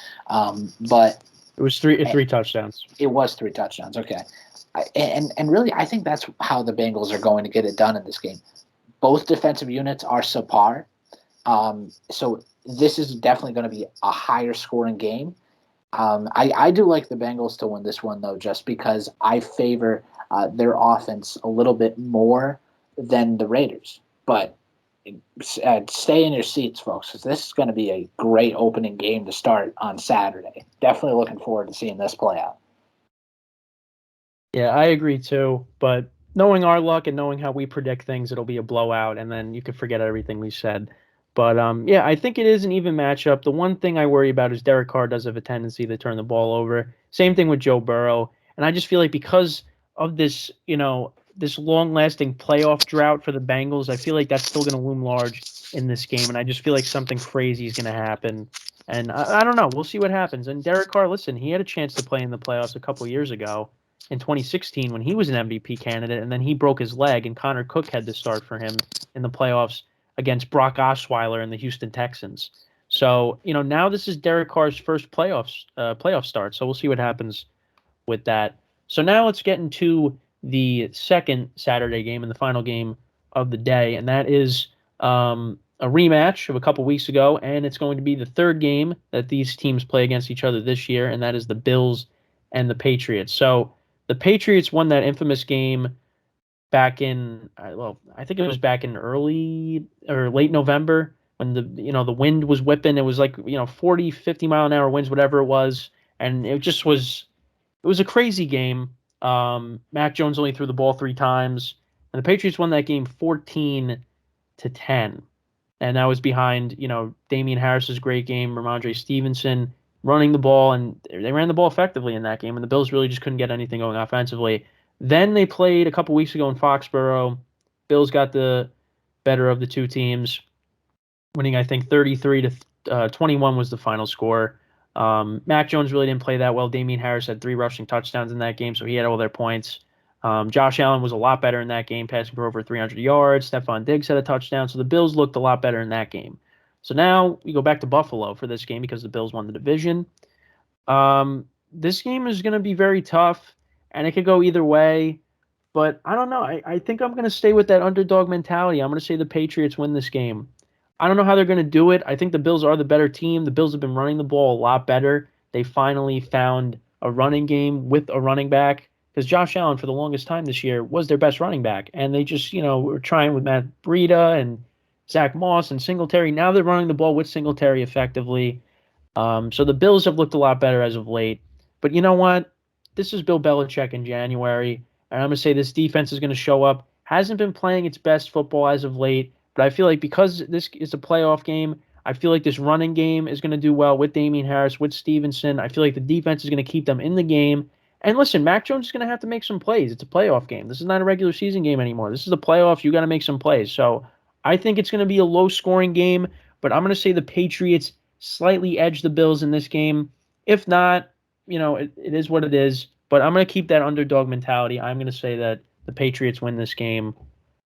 but it was three touchdowns. It was 3 touchdowns. Okay, and really, I think that's how the Bengals are going to get it done in this game. Both defensive units are subpar, so this is definitely going to be a higher scoring game. I do like the Bengals to win this one, though, just because I favor their offense a little bit more than the Raiders. But stay in your seats, folks, because this is going to be a great opening game to start on Saturday. Definitely looking forward to seeing this play out. Yeah, I agree too. But knowing our luck and knowing how we predict things, it'll be a blowout, and then you can forget everything we said. But yeah, I think it is an even matchup. The one thing I worry about is Derek Carr does have a tendency to turn the ball over. Same thing with Joe Burrow. And I just feel like because of this, this long-lasting playoff drought for the Bengals, I feel like that's still going to loom large in this game. And I just feel like something crazy is going to happen. And I don't know. We'll see what happens. And Derek Carr, listen, he had a chance to play in the playoffs a couple years ago in 2016 when he was an MVP candidate, and then he broke his leg, and Connor Cook had to start for him in the playoffs against Brock Osweiler and the Houston Texans. So, now this is Derek Carr's first playoff start. So we'll see what happens with that. So now let's get into the second Saturday game and the final game of the day, and that is a rematch of a couple weeks ago, and it's going to be the third game that these teams play against each other this year, and that is the Bills and the Patriots. So the Patriots won that infamous game back in, I think it was back in early or late November when the wind was whipping. It was like 40, 50 mile an hour winds, whatever it was, and it was a crazy game. Mac Jones only threw the ball 3 times, and the Patriots won that game 14-10, and that was behind Damian Harris's great game, Ramondre Stevenson running the ball, and they ran the ball effectively in that game, and the Bills really just couldn't get anything going offensively. Then they played a couple weeks ago in Foxborough. Bills got the better of the two teams, winning I think 33-21 was the final score. Mac Jones really didn't play that well. Damian Harris had 3 rushing touchdowns in that game, so he had all their points. Josh Allen was a lot better in that game, passing for over 300 yards. Stephon Diggs had a touchdown, so the Bills looked a lot better in that game. So now we go back to Buffalo for this game because the Bills won the division. This game is going to be very tough, and it could go either way. But I don't know. I think I'm going to stay with that underdog mentality. I'm going to say the Patriots win this game. I don't know how they're going to do it. I think the Bills are the better team. The Bills have been running the ball a lot better. They finally found a running game with a running back because Josh Allen, for the longest time this year, was their best running back. And they just, were trying with Matt Breida and Zach Moss and Singletary. Now they're running the ball with Singletary effectively. So the Bills have looked a lot better as of late. But you know what? This is Bill Belichick in January. And I'm going to say this defense is going to show up. Hasn't been playing its best football as of late. But I feel like because this is a playoff game, I feel like this running game is going to do well with Damian Harris, with Stevenson. I feel like the defense is going to keep them in the game. And listen, Mac Jones is going to have to make some plays. It's a playoff game. This is not a regular season game anymore. This is a playoff. You got to make some plays. So I think it's going to be a low-scoring game, but I'm going to say the Patriots slightly edge the Bills in this game. If not, it is what it is. But I'm going to keep that underdog mentality. I'm going to say that the Patriots win this game,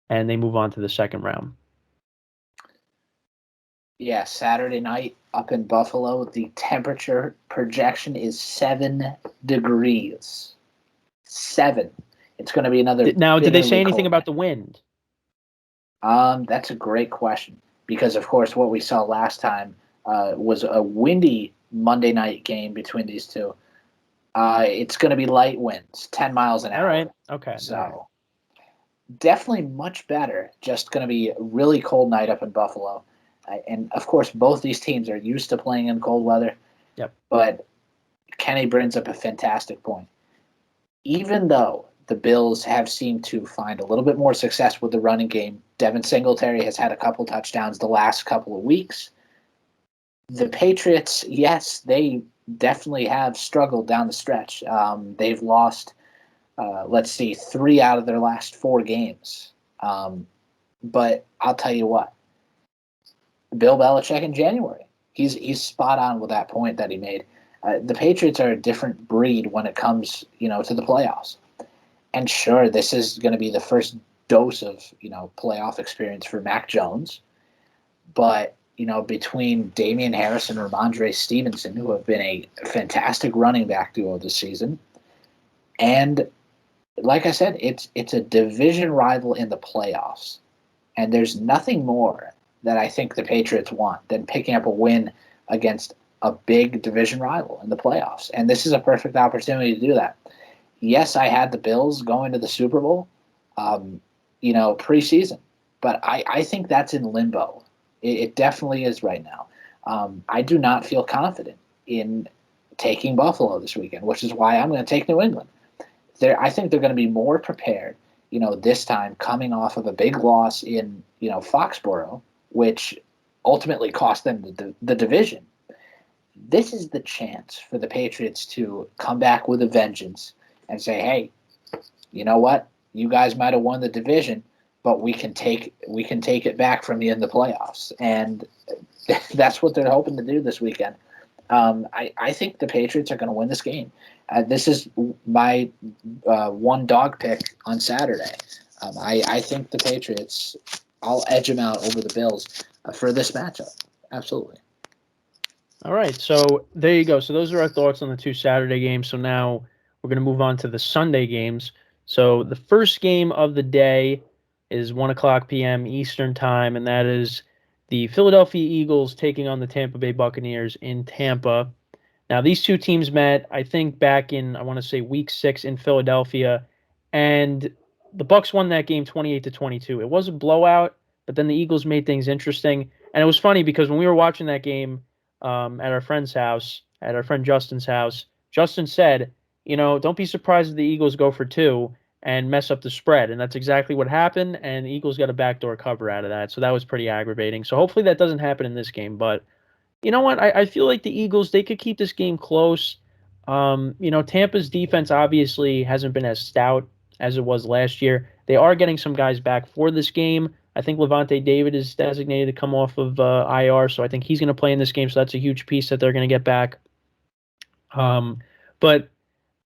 and they move on to the second round. Yeah, Saturday night up in Buffalo, the temperature projection is 7 degrees. 7. It's going to be another. Now, did they say anything about the wind? That's a great question because, of course, what we saw last time was a windy Monday night game between these two. It's going to be light winds, 10 miles an hour. All right. Okay. So definitely much better. Just going to be a really cold night up in Buffalo. And, of course, both these teams are used to playing in cold weather. Yep. But Kenny brings up a fantastic point. Even though the Bills have seemed to find a little bit more success with the running game, Devin Singletary has had a couple touchdowns the last couple of weeks. The Patriots, yes, they definitely have struggled down the stretch. They've lost, 3 out of their last 4 games. But I'll tell you what. Bill Belichick in January. He's spot on with that point that he made. The Patriots are a different breed when it comes, to the playoffs. And sure, this is going to be the first dose of, playoff experience for Mac Jones. But, between Damian Harris and Ramondre Stevenson, who have been a fantastic running back duo this season, and like I said, it's a division rival in the playoffs. And there's nothing more that I think the Patriots want than picking up a win against a big division rival in the playoffs. And this is a perfect opportunity to do that. Yes, I had the Bills going to the Super Bowl, preseason. But I think that's in limbo. It definitely is right now. I do not feel confident in taking Buffalo this weekend, which is why I'm going to take New England. I think they're going to be more prepared, this time coming off of a big loss in, Foxborough, which ultimately cost them the division. This is the chance for the Patriots to come back with a vengeance and say, hey, you know what? You guys might have won the division, but we can take it back from you in the playoffs. And that's what they're hoping to do this weekend. I think the Patriots are going to win this game. This is my one dog pick on Saturday. I think the Patriots I'll edge them out over the Bills for this matchup. Absolutely. All right, so there you go. So those are our thoughts on the two Saturday games. So now we're going to move on to the Sunday games. So the first game of the day is 1 o'clock p.m. Eastern time, and that is the Philadelphia Eagles taking on the Tampa Bay Buccaneers in Tampa. Now these two teams met, I think, back in I want to say Week 6 in Philadelphia, and the Bucs won that game 28-22. It was a blowout, but then the Eagles made things interesting, and it was funny because when we were watching that game at our friend's house, at our friend Justin's house, Justin said, don't be surprised if the Eagles go for two and mess up the spread. And that's exactly what happened. And the Eagles got a backdoor cover out of that. So that was pretty aggravating. So hopefully that doesn't happen in this game. But you know what? I feel like the Eagles, they could keep this game close. Tampa's defense obviously hasn't been as stout as it was last year. They are getting some guys back for this game. I think Levante David is designated to come off of IR, so I think he's going to play in this game. So that's a huge piece that they're going to get back. But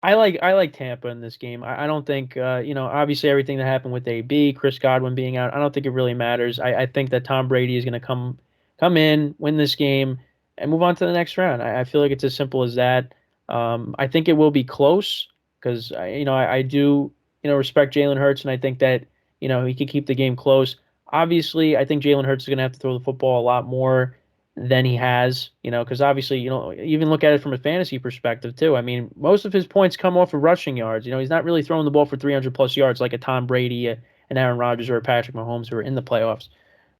I like Tampa in this game. I don't think obviously everything that happened with AB, Chris Godwin being out, I don't think it really matters. I think that Tom Brady is going to come in, win this game, and move on to the next round. I feel like it's as simple as that. I think it will be close because I do respect Jalen Hurts, and I think that he can keep the game close. Obviously, I think Jalen Hurts is going to have to throw the football a lot more than he has, because obviously, even look at it from a fantasy perspective too. I mean, most of his points come off of rushing yards. He's not really throwing the ball for 300 plus yards like a Tom Brady, an Aaron Rodgers, or a Patrick Mahomes who are in the playoffs.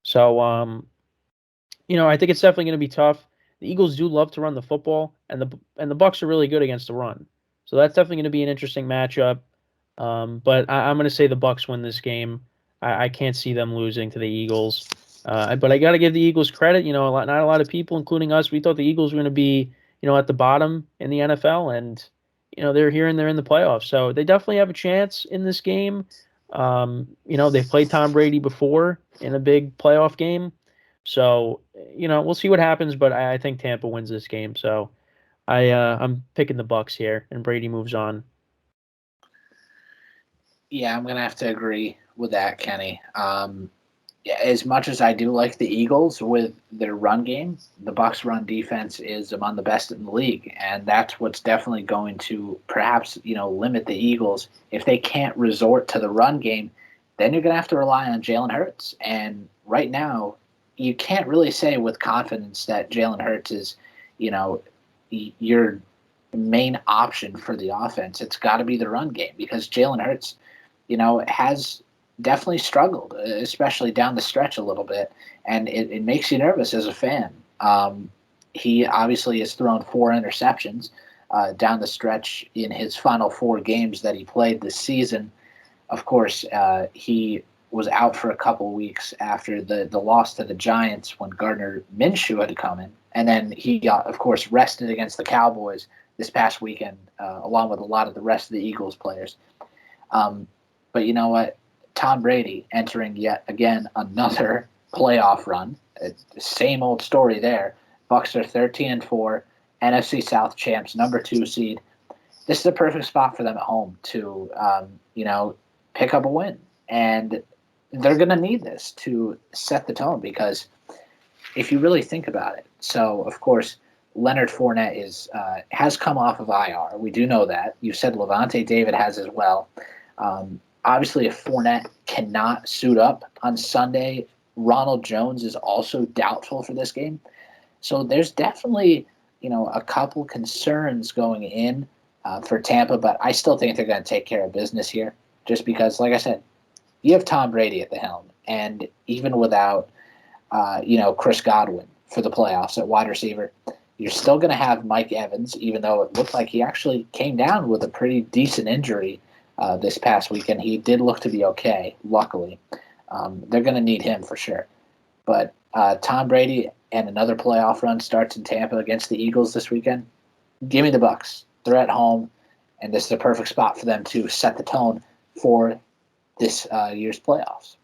So, I think it's definitely going to be tough. The Eagles do love to run the football, and the Bucs are really good against the run. So that's definitely going to be an interesting matchup. But I'm going to say the Bucs win this game. I can't see them losing to the Eagles. But I got to give the Eagles credit. Not a lot of people, including us, we thought the Eagles were going to be, at the bottom in the NFL, and they're here and they're in the playoffs. So they definitely have a chance in this game. They've played Tom Brady before in a big playoff game. So, we'll see what happens, but I think Tampa wins this game. So I'm picking the Bucs here, and Brady moves on. Yeah, I'm gonna have to agree with that, Kenny. Yeah, as much as I do like the Eagles with their run game, the Bucs' run defense is among the best in the league, and that's what's definitely going to perhaps limit the Eagles if they can't resort to the run game. Then you're gonna have to rely on Jalen Hurts, and right now, you can't really say with confidence that Jalen Hurts is, your main option for the offense. It's got to be the run game because Jalen Hurts has definitely struggled, especially down the stretch a little bit, and it makes you nervous as a fan. He obviously has thrown 4 interceptions down the stretch in his final 4 games that he played this season. Of course, he was out for a couple weeks after the loss to the Giants when Gardner Minshew had come in, and then he got, of course, rested against the Cowboys this past weekend, along with a lot of the rest of the Eagles players. But you know what? Tom Brady entering yet again another playoff run. Same old story there. Bucs are 13-4, NFC South champs, number 2 seed. This is a perfect spot for them at home to, pick up a win. And they're going to need this to set the tone because if you really think about it, so of course Leonard Fournette has come off of IR. We do know that. You said Levante David has as well. Obviously, if Fournette cannot suit up on Sunday, Ronald Jones is also doubtful for this game. So there's definitely, a couple concerns going in for Tampa, but I still think they're going to take care of business here just because, like I said, you have Tom Brady at the helm. And even without, Chris Godwin for the playoffs at wide receiver, you're still going to have Mike Evans, even though it looked like he actually came down with a pretty decent injury this past weekend. He did look to be okay, luckily. They're going to need him for sure. But Tom Brady and another playoff run starts in Tampa against the Eagles this weekend. Give me the Bucs. They're at home, and this is a perfect spot for them to set the tone for this year's playoffs.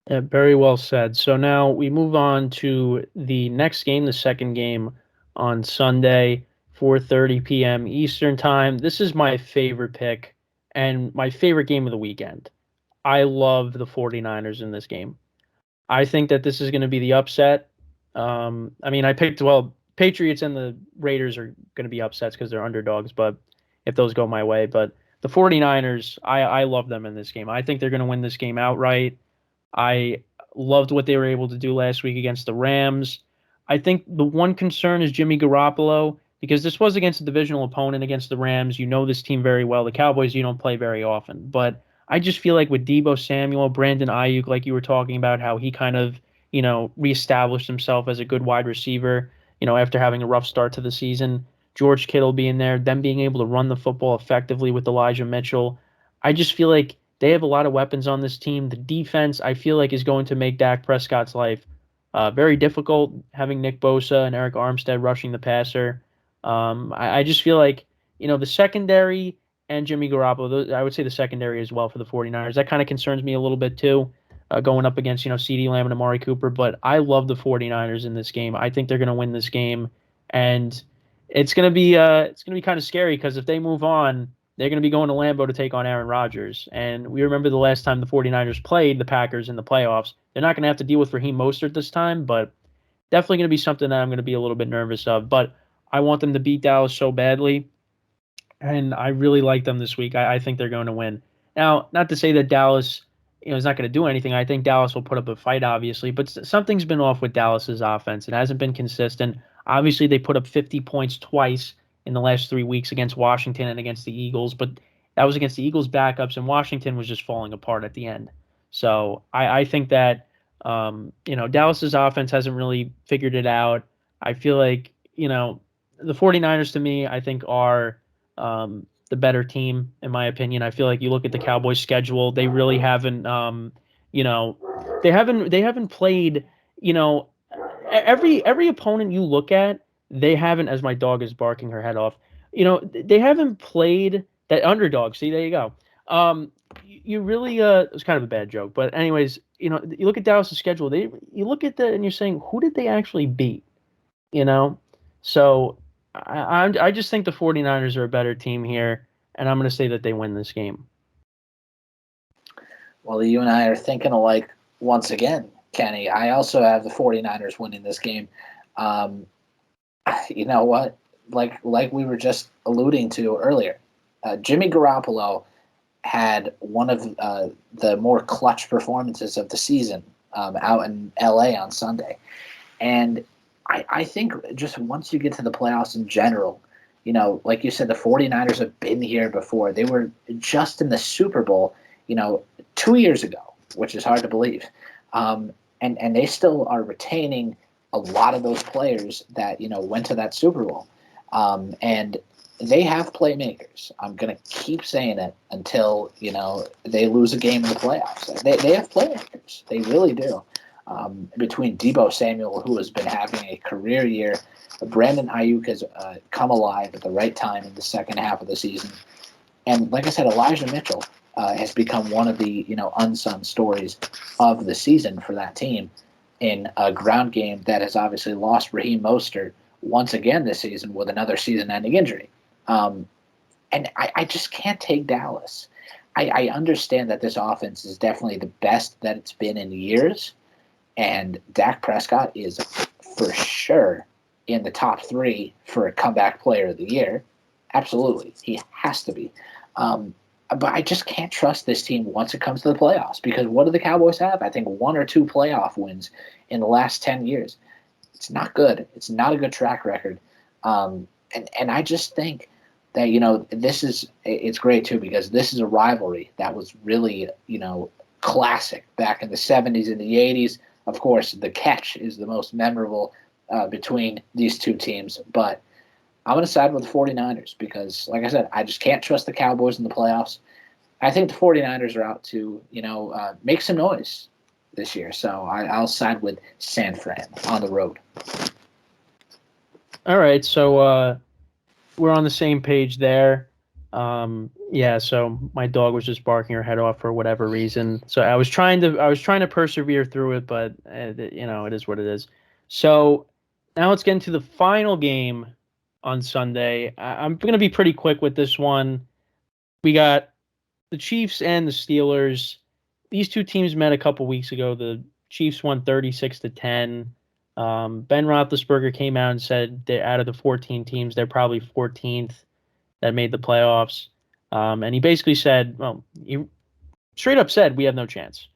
Yeah, very well said. So now we move on to the next game, the second game on Sunday, 4:30 p.m. Eastern time. This is my favorite pick and my favorite game of the weekend. I love the 49ers in this game. I think that this is going to be the upset. I mean, Patriots and the Raiders are going to be upsets because they're underdogs, but if those go my way, but the 49ers, I love them in this game. I think they're going to win this game outright. I loved what they were able to do last week against the Rams. I think the one concern is Jimmy Garoppolo because this was against a divisional opponent against the Rams. You know this team very well. The Cowboys you don't play very often, but I just feel like with Debo Samuel, Brandon Ayuk, like you were talking about, how he kind of reestablished himself as a good wide receiver. After having a rough start to the season, George Kittle being there, them being able to run the football effectively with Elijah Mitchell. I just feel like they have a lot of weapons on this team. The defense, I feel like, is going to make Dak Prescott's life very difficult, having Nick Bosa and Eric Armstead rushing the passer. I just feel like, the secondary and Jimmy Garoppolo, I would say the secondary as well for the 49ers. That kind of concerns me a little bit too, going up against, CeeDee Lamb and Amari Cooper. But I love the 49ers in this game. I think they're going to win this game. And it's gonna be kind of scary because if they move on, they're going to be going to Lambeau to take on Aaron Rodgers. And we remember the last time the 49ers played the Packers in the playoffs. They're not going to have to deal with Raheem Mostert this time, but definitely going to be something that I'm going to be a little bit nervous of. But I want them to beat Dallas so badly, and I really like them this week. I think they're going to win. Now, not to say that Dallas, is not going to do anything. I think Dallas will put up a fight, obviously, but something's been off with Dallas's offense. It hasn't been consistent. Obviously, they put up 50 points twice in the last 3 weeks against Washington and against the Eagles, but that was against the Eagles' backups, and Washington was just falling apart at the end. So I think that Dallas's offense hasn't really figured it out. I feel like the 49ers to me, I think are the better team in my opinion. I feel like you look at the Cowboys schedule, they really haven't you know they haven't played every opponent you look at, they haven't, as my dog is barking her head off, they haven't played that underdog. See, there you go. You really it was kind of a bad joke, but anyways, you look at Dallas' schedule, you look at that and you're saying, who did they actually beat? you know? So I just think the 49ers are a better team here, and I'm going to say that they win this game. Well, you and I are thinking alike once again, Kenny. I also have the 49ers winning this game. Um, you know what? Like we were just alluding to earlier, Jimmy Garoppolo had one of the more clutch performances of the season out in LA on Sunday. And I think just once you get to the playoffs in general, like you said, the 49ers have been here before. They were just in the Super Bowl, 2 years ago, which is hard to believe. And they still are retaining a lot of those players that, went to that Super Bowl. And they have playmakers. I'm going to keep saying it until, they lose a game in the playoffs. They have playmakers. They really do. Between Debo Samuel, who has been having a career year, Brandon Ayuk has come alive at the right time in the second half of the season. And like I said, Elijah Mitchell has become one of the unsung stories of the season for that team in a ground game that has obviously lost Raheem Mostert once again this season with another season-ending injury. And I just can't take Dallas. I understand that this offense is definitely the best that it's been in years, and Dak Prescott is for sure in the top 3 for a comeback player of the year. Absolutely. He has to be. But I just can't trust this team once it comes to the playoffs, because what do the Cowboys have? I think 1 or 2 playoff wins in the last 10 years. It's not good. It's not a good track record. And I just think that, it's great too, because this is a rivalry that was really, classic back in the 70s and the 80s. Of course, the catch is the most memorable between these two teams, but I'm going to side with the 49ers because, like I said, I just can't trust the Cowboys in the playoffs. I think the 49ers are out to, make some noise this year. So I'll side with San Fran on the road. All right, so we're on the same page there. Yeah, so my dog was just barking her head off for whatever reason. So I was trying to persevere through it, but it is what it is. So now let's get into the final game on Sunday. I'm going to be pretty quick with this one. We got the Chiefs and the Steelers. these two teams met a couple weeks ago. The Chiefs won 36-10. Ben Roethlisberger came out and said that out of the 14 teams, they're probably 14th that made the playoffs. And he basically said, well, he straight up said, we have no chance.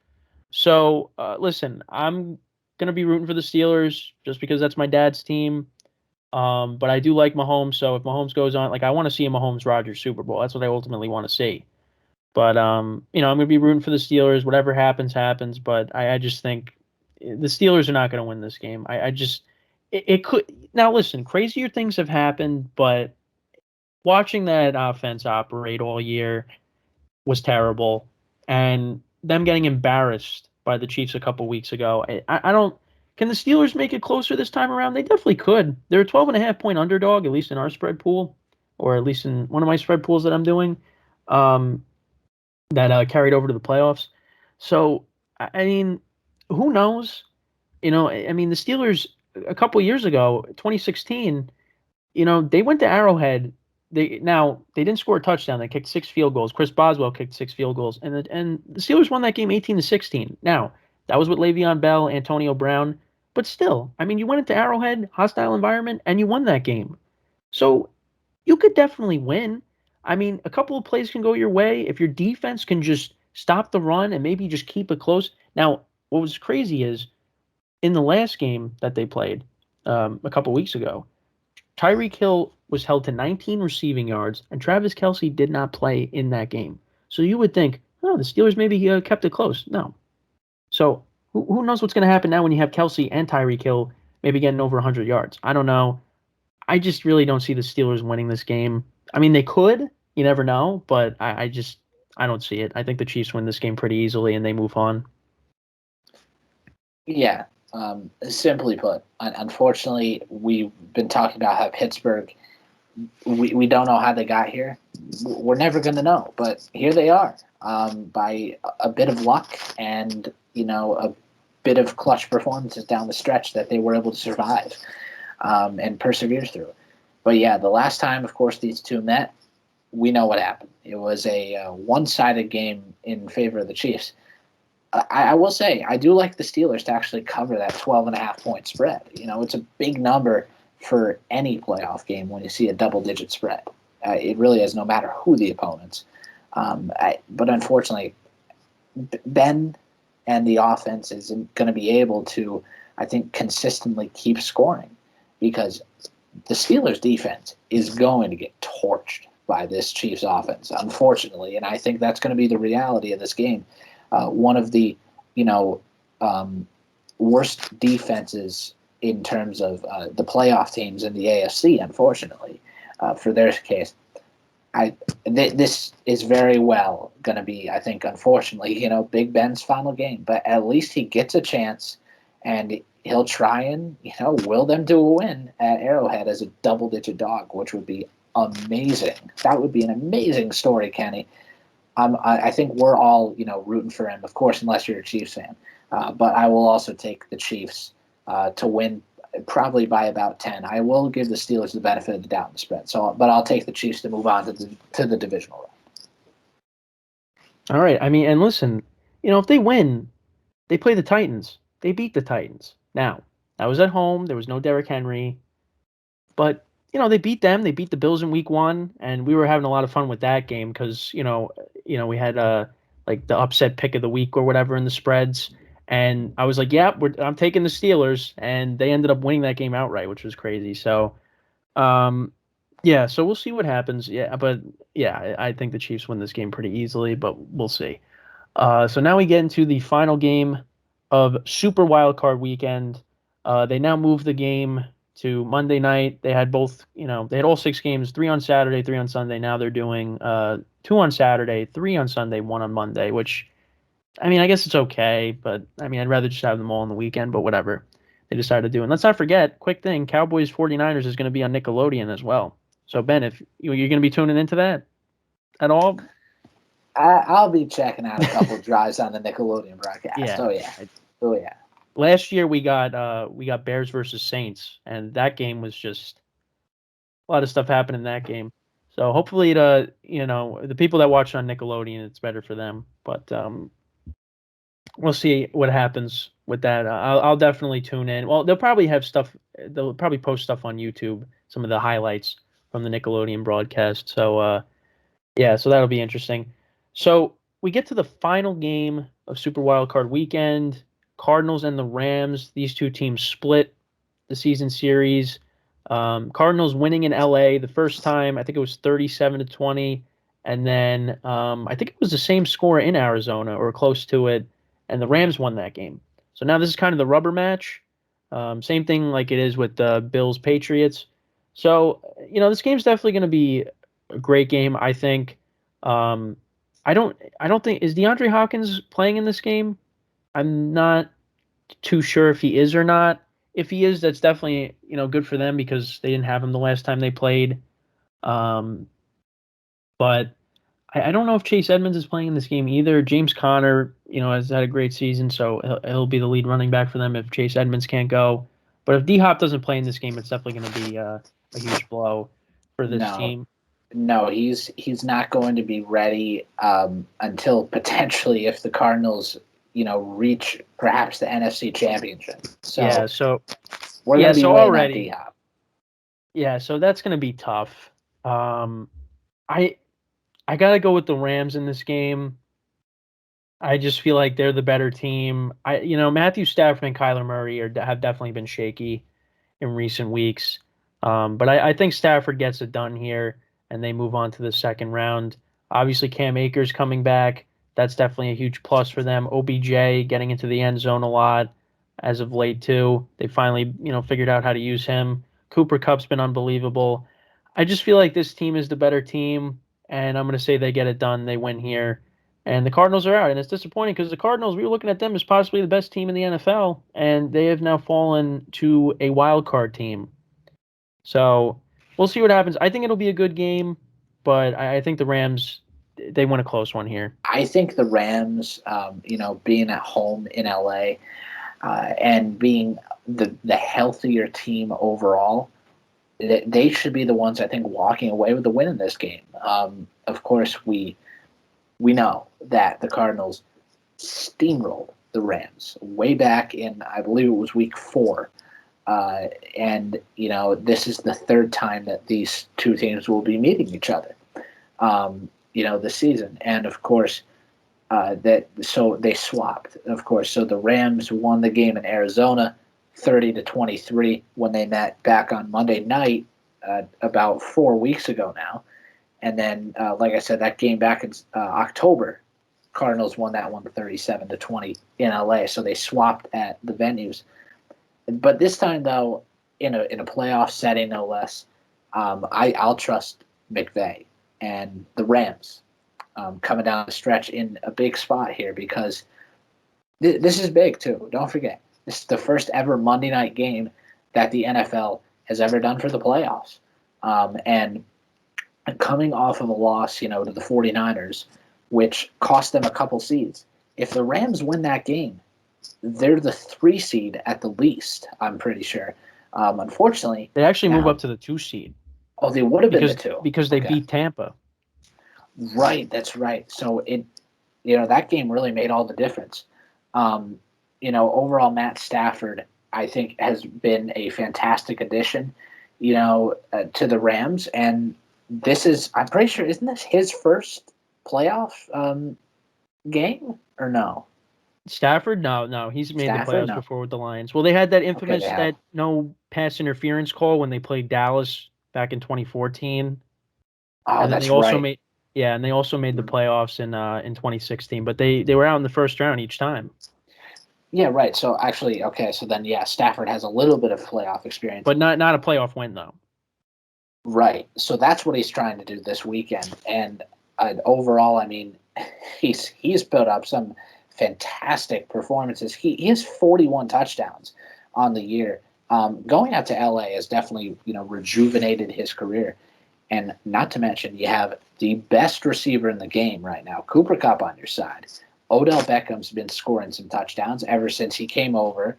So, listen, I'm going to be rooting for the Steelers just because that's my dad's team. But I do like Mahomes. So if Mahomes goes on, like, I want to see a Mahomes Rodgers Super Bowl. That's what I ultimately want to see. But, I'm going to be rooting for the Steelers. Whatever happens, happens. But I just think the Steelers are not going to win this game. I just, it could. Now, listen, crazier things have happened, but watching that offense operate all year was terrible. And them getting embarrassed by the Chiefs a couple weeks ago, I don't. Can the Steelers make it closer this time around? They definitely could. They're a 12.5 point underdog, at least in our spread pool, or at least in one of my spread pools that I'm doing, that carried over to the playoffs. So, I mean, who knows? I mean, the Steelers a couple years ago, 2016, they went to Arrowhead. They didn't score a touchdown. They kicked 6 field goals. Chris Boswell kicked 6 field goals, and the Steelers won that game 18-16. Now that was with Le'Veon Bell, Antonio Brown, but still, I mean, you went into Arrowhead, hostile environment, and you won that game. So you could definitely win. I mean, a couple of plays can go your way if your defense can just stop the run and maybe just keep it close. Now, what was crazy is in the last game that they played a couple weeks ago, Tyreek Hill was held to 19 receiving yards, and Travis Kelce did not play in that game. So you would think, oh, the Steelers maybe kept it close. No. So who knows what's going to happen now when you have Kelce and Tyreek Hill maybe getting over 100 yards? I don't know. I just really don't see the Steelers winning this game. I mean, they could. You never know, but I don't see it. I think the Chiefs win this game pretty easily and they move on. Yeah. Simply put, unfortunately, we've been talking about how Pittsburgh, we don't know how they got here. We're never going to know, but here they are, by a bit of luck and, a bit of clutch performances down the stretch that they were able to survive and persevere through. But yeah, the last time, of course, these two met, we know what happened. It was a one-sided game in favor of the Chiefs. I will say, I do like the Steelers to actually cover that 12.5 point spread. It's a big number for any playoff game when you see a double-digit spread. It really is, no matter who the opponents. But unfortunately, Ben and the offense isn't going to be able to, I think, consistently keep scoring because the Steelers' defense is going to get torched by this Chiefs offense, unfortunately. And I think that's going to be the reality of this game. One of the, worst defenses in terms of the playoff teams in the AFC, unfortunately, for their case. This is very well going to be, I think, unfortunately, Big Ben's final game. But at least he gets a chance, and he'll try and, will them to a win at Arrowhead as a double-digit dog, which would be amazing. That would be an amazing story, Kenny. I think we're all, rooting for him, of course, unless you're a Chiefs fan. But I will also take the Chiefs to win probably by about 10. I will give the Steelers the benefit of the doubt in the spread. But I'll take the Chiefs to move on to the divisional round. All right. I mean, and listen, if they win, they play the Titans. They beat the Titans. Now, I was at home. There was no Derrick Henry. But, they beat them. They beat the Bills in week 1. And we were having a lot of fun with that game because, we had like the upset pick of the week or whatever in the spreads. And I was like, yeah, I'm taking the Steelers. And they ended up winning that game outright, which was crazy. So, yeah, so we'll see what happens. Yeah, but yeah, I think the Chiefs win this game pretty easily, but we'll see. So now we get into the final game of Super Wildcard Weekend. They now move the game to Monday night. They had both, they had all 6 games, 3 on Saturday, 3 on Sunday. Now they're doing 2 on Saturday, 3 on Sunday, 1 on Monday, which, I mean, I guess it's okay, but I mean, I'd rather just have them all on the weekend, but whatever they decided to do. And let's not forget, quick thing, Cowboys 49ers is going to be on Nickelodeon as well. So, Ben, if you're going to be tuning into that at all? I'll be checking out a couple drives on the Nickelodeon broadcast. Yeah. Oh yeah. Last year we got Bears versus Saints, and that game was just a lot of stuff happened in that game. So hopefully the people that watch on Nickelodeon, it's better for them. But we'll see what happens with that. I'll definitely tune in. Well, they'll probably have stuff. They'll probably post stuff on YouTube, some of the highlights from the Nickelodeon broadcast. So, yeah, so that'll be interesting. So we get to the final game of Super Wildcard Weekend. Cardinals and the Rams. These two teams split the season series. Cardinals winning in LA the first time. I think it was 37-20, and then I think it was the same score in Arizona or close to it, and the Rams won that game. So now this is kind of the rubber match. Same thing like it is with the Bills Patriots. So this game's definitely going to be a great game. I think. Um, I don't think is DeAndre Hopkins playing in this game. I'm not too sure if he is or not. If he is, that's definitely good for them because they didn't have him the last time they played. Um, but I don't know if Chase Edmonds is playing in this game either. James Conner, has had a great season, so he'll be the lead running back for them if Chase Edmonds can't go. But if D Hop doesn't play in this game, it's definitely going to be a huge blow for this No, team. no, he's not going to be ready until potentially if the Cardinals, reach perhaps the NFC Championship. Yeah, So so we're going yeah, to be so waiting on already, D-Hop. yeah, so that's going to be tough. I I gotta go with the Rams in this game. I just feel like they're the better team. Matthew Stafford and Kyler Murray have definitely been shaky in recent weeks. But I think Stafford gets it done here, and they move on to the second round. Obviously, Cam Akers coming back. That's definitely a huge plus for them. OBJ getting into the end zone a lot as of late too. They finally, figured out how to use him. Cooper Cup's been unbelievable. I just feel like this team is the better team, and I'm going to say they get it done. They win here. And the Cardinals are out, and it's disappointing because the Cardinals, we were looking at them as possibly the best team in the NFL, and they have now fallen to a wild card team. So we'll see what happens. I think it'll be a good game, but I think the Rams, they win a close one here. I think the Rams, being at home in LA and being the healthier team overall, they should be the ones I think walking away with the win in this game. Of course, we know that the Cardinals steamrolled the Rams way back in, I believe it was week 4. And, this is the third time that these two teams will be meeting each other, this season. And, of course, so they swapped, of course. So the Rams won the game in Arizona 30-23 when they met back on Monday night about 4 weeks ago now. And then, like I said, that game back in October, Cardinals won that one 37-20 in LA. So they swapped at the venues. But this time, though, in a playoff setting, no less, I'll trust McVay and the Rams coming down the stretch in a big spot here because this is big, too. Don't forget. This is the first ever Monday night game that the NFL has ever done for the playoffs. And coming off of a loss, to the 49ers, which cost them a couple seeds. If the Rams win that game, they're the 3 seed at the least, I'm pretty sure. Unfortunately, They actually move now, up to the 2 seed they would have been the 2. because they Okay. beat Tampa. Right, that's right. So that game really made all the difference. Overall, Matt Stafford, I think, has been a fantastic addition, to the Rams. And this is, I'm pretty sure, isn't this his first playoff game or no? Stafford? No, he's made the Stafford? playoffs No. before with the Lions. Well, they had that Okay, they infamous have. that no pass interference call when they played Dallas back in 2014, Oh, and then they that's also right. made the playoffs in 2016. But they were out in the first round each time. Yeah, right. So actually, okay, so then yeah, Stafford has a little bit of playoff experience. But not a playoff win though. Right. So that's what he's trying to do this weekend. And overall, I mean, he's put up some fantastic performances. He has 41 touchdowns on the year. Going out to LA has definitely rejuvenated his career. And not to mention, you have the best receiver in the game right now, Cooper Kupp, on your side. Odell Beckham's been scoring some touchdowns ever since he came over.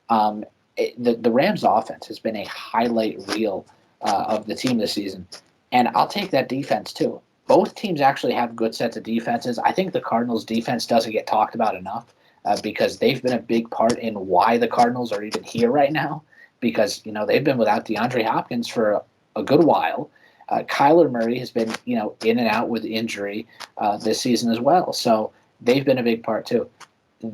The Rams' offense has been a highlight reel of the team this season. And I'll take that defense too. Both teams actually have good sets of defenses. I think the Cardinals' defense doesn't get talked about enough. because they've been a big part in why the Cardinals are even here right now. Because they've been without DeAndre Hopkins for a good while. Kyler Murray has been in and out with injury this season as well. So they've been a big part too.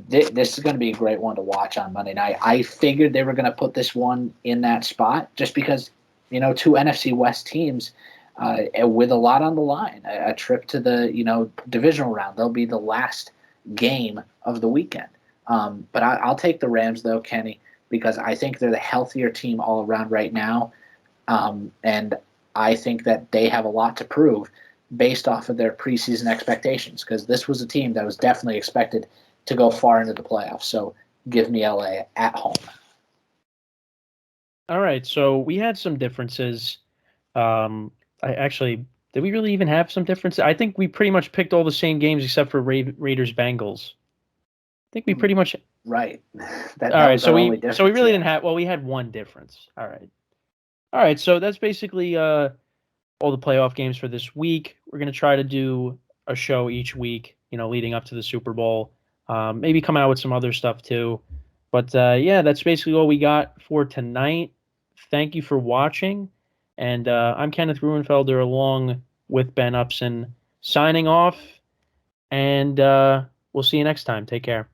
This is going to be a great one to watch on Monday night. I figured they were going to put this one in that spot just because, two NFC West teams with a lot on the line. A trip to the, divisional round. They'll be the last game of the weekend. But I'll take the Rams, though, Kenny, because I think they're the healthier team all around right now. And I think that they have a lot to prove based off of their preseason expectations, because this was a team that was definitely expected to go far into the playoffs. So give me LA at home. All right, so we had some differences. Did we really even have some differences? I think we pretty much picked all the same games except for Raiders Bengals. I think we pretty much right. All right, so we really didn't have. Well, we had one difference. All right. So that's basically all the playoff games for this week. We're gonna try to do a show each week, leading up to the Super Bowl. Maybe come out with some other stuff too. But yeah, that's basically all we got for tonight. Thank you for watching. And I'm Kenneth Gruenfelder along with Ben Upson signing off. And we'll see you next time. Take care.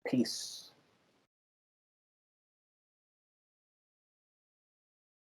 Peace.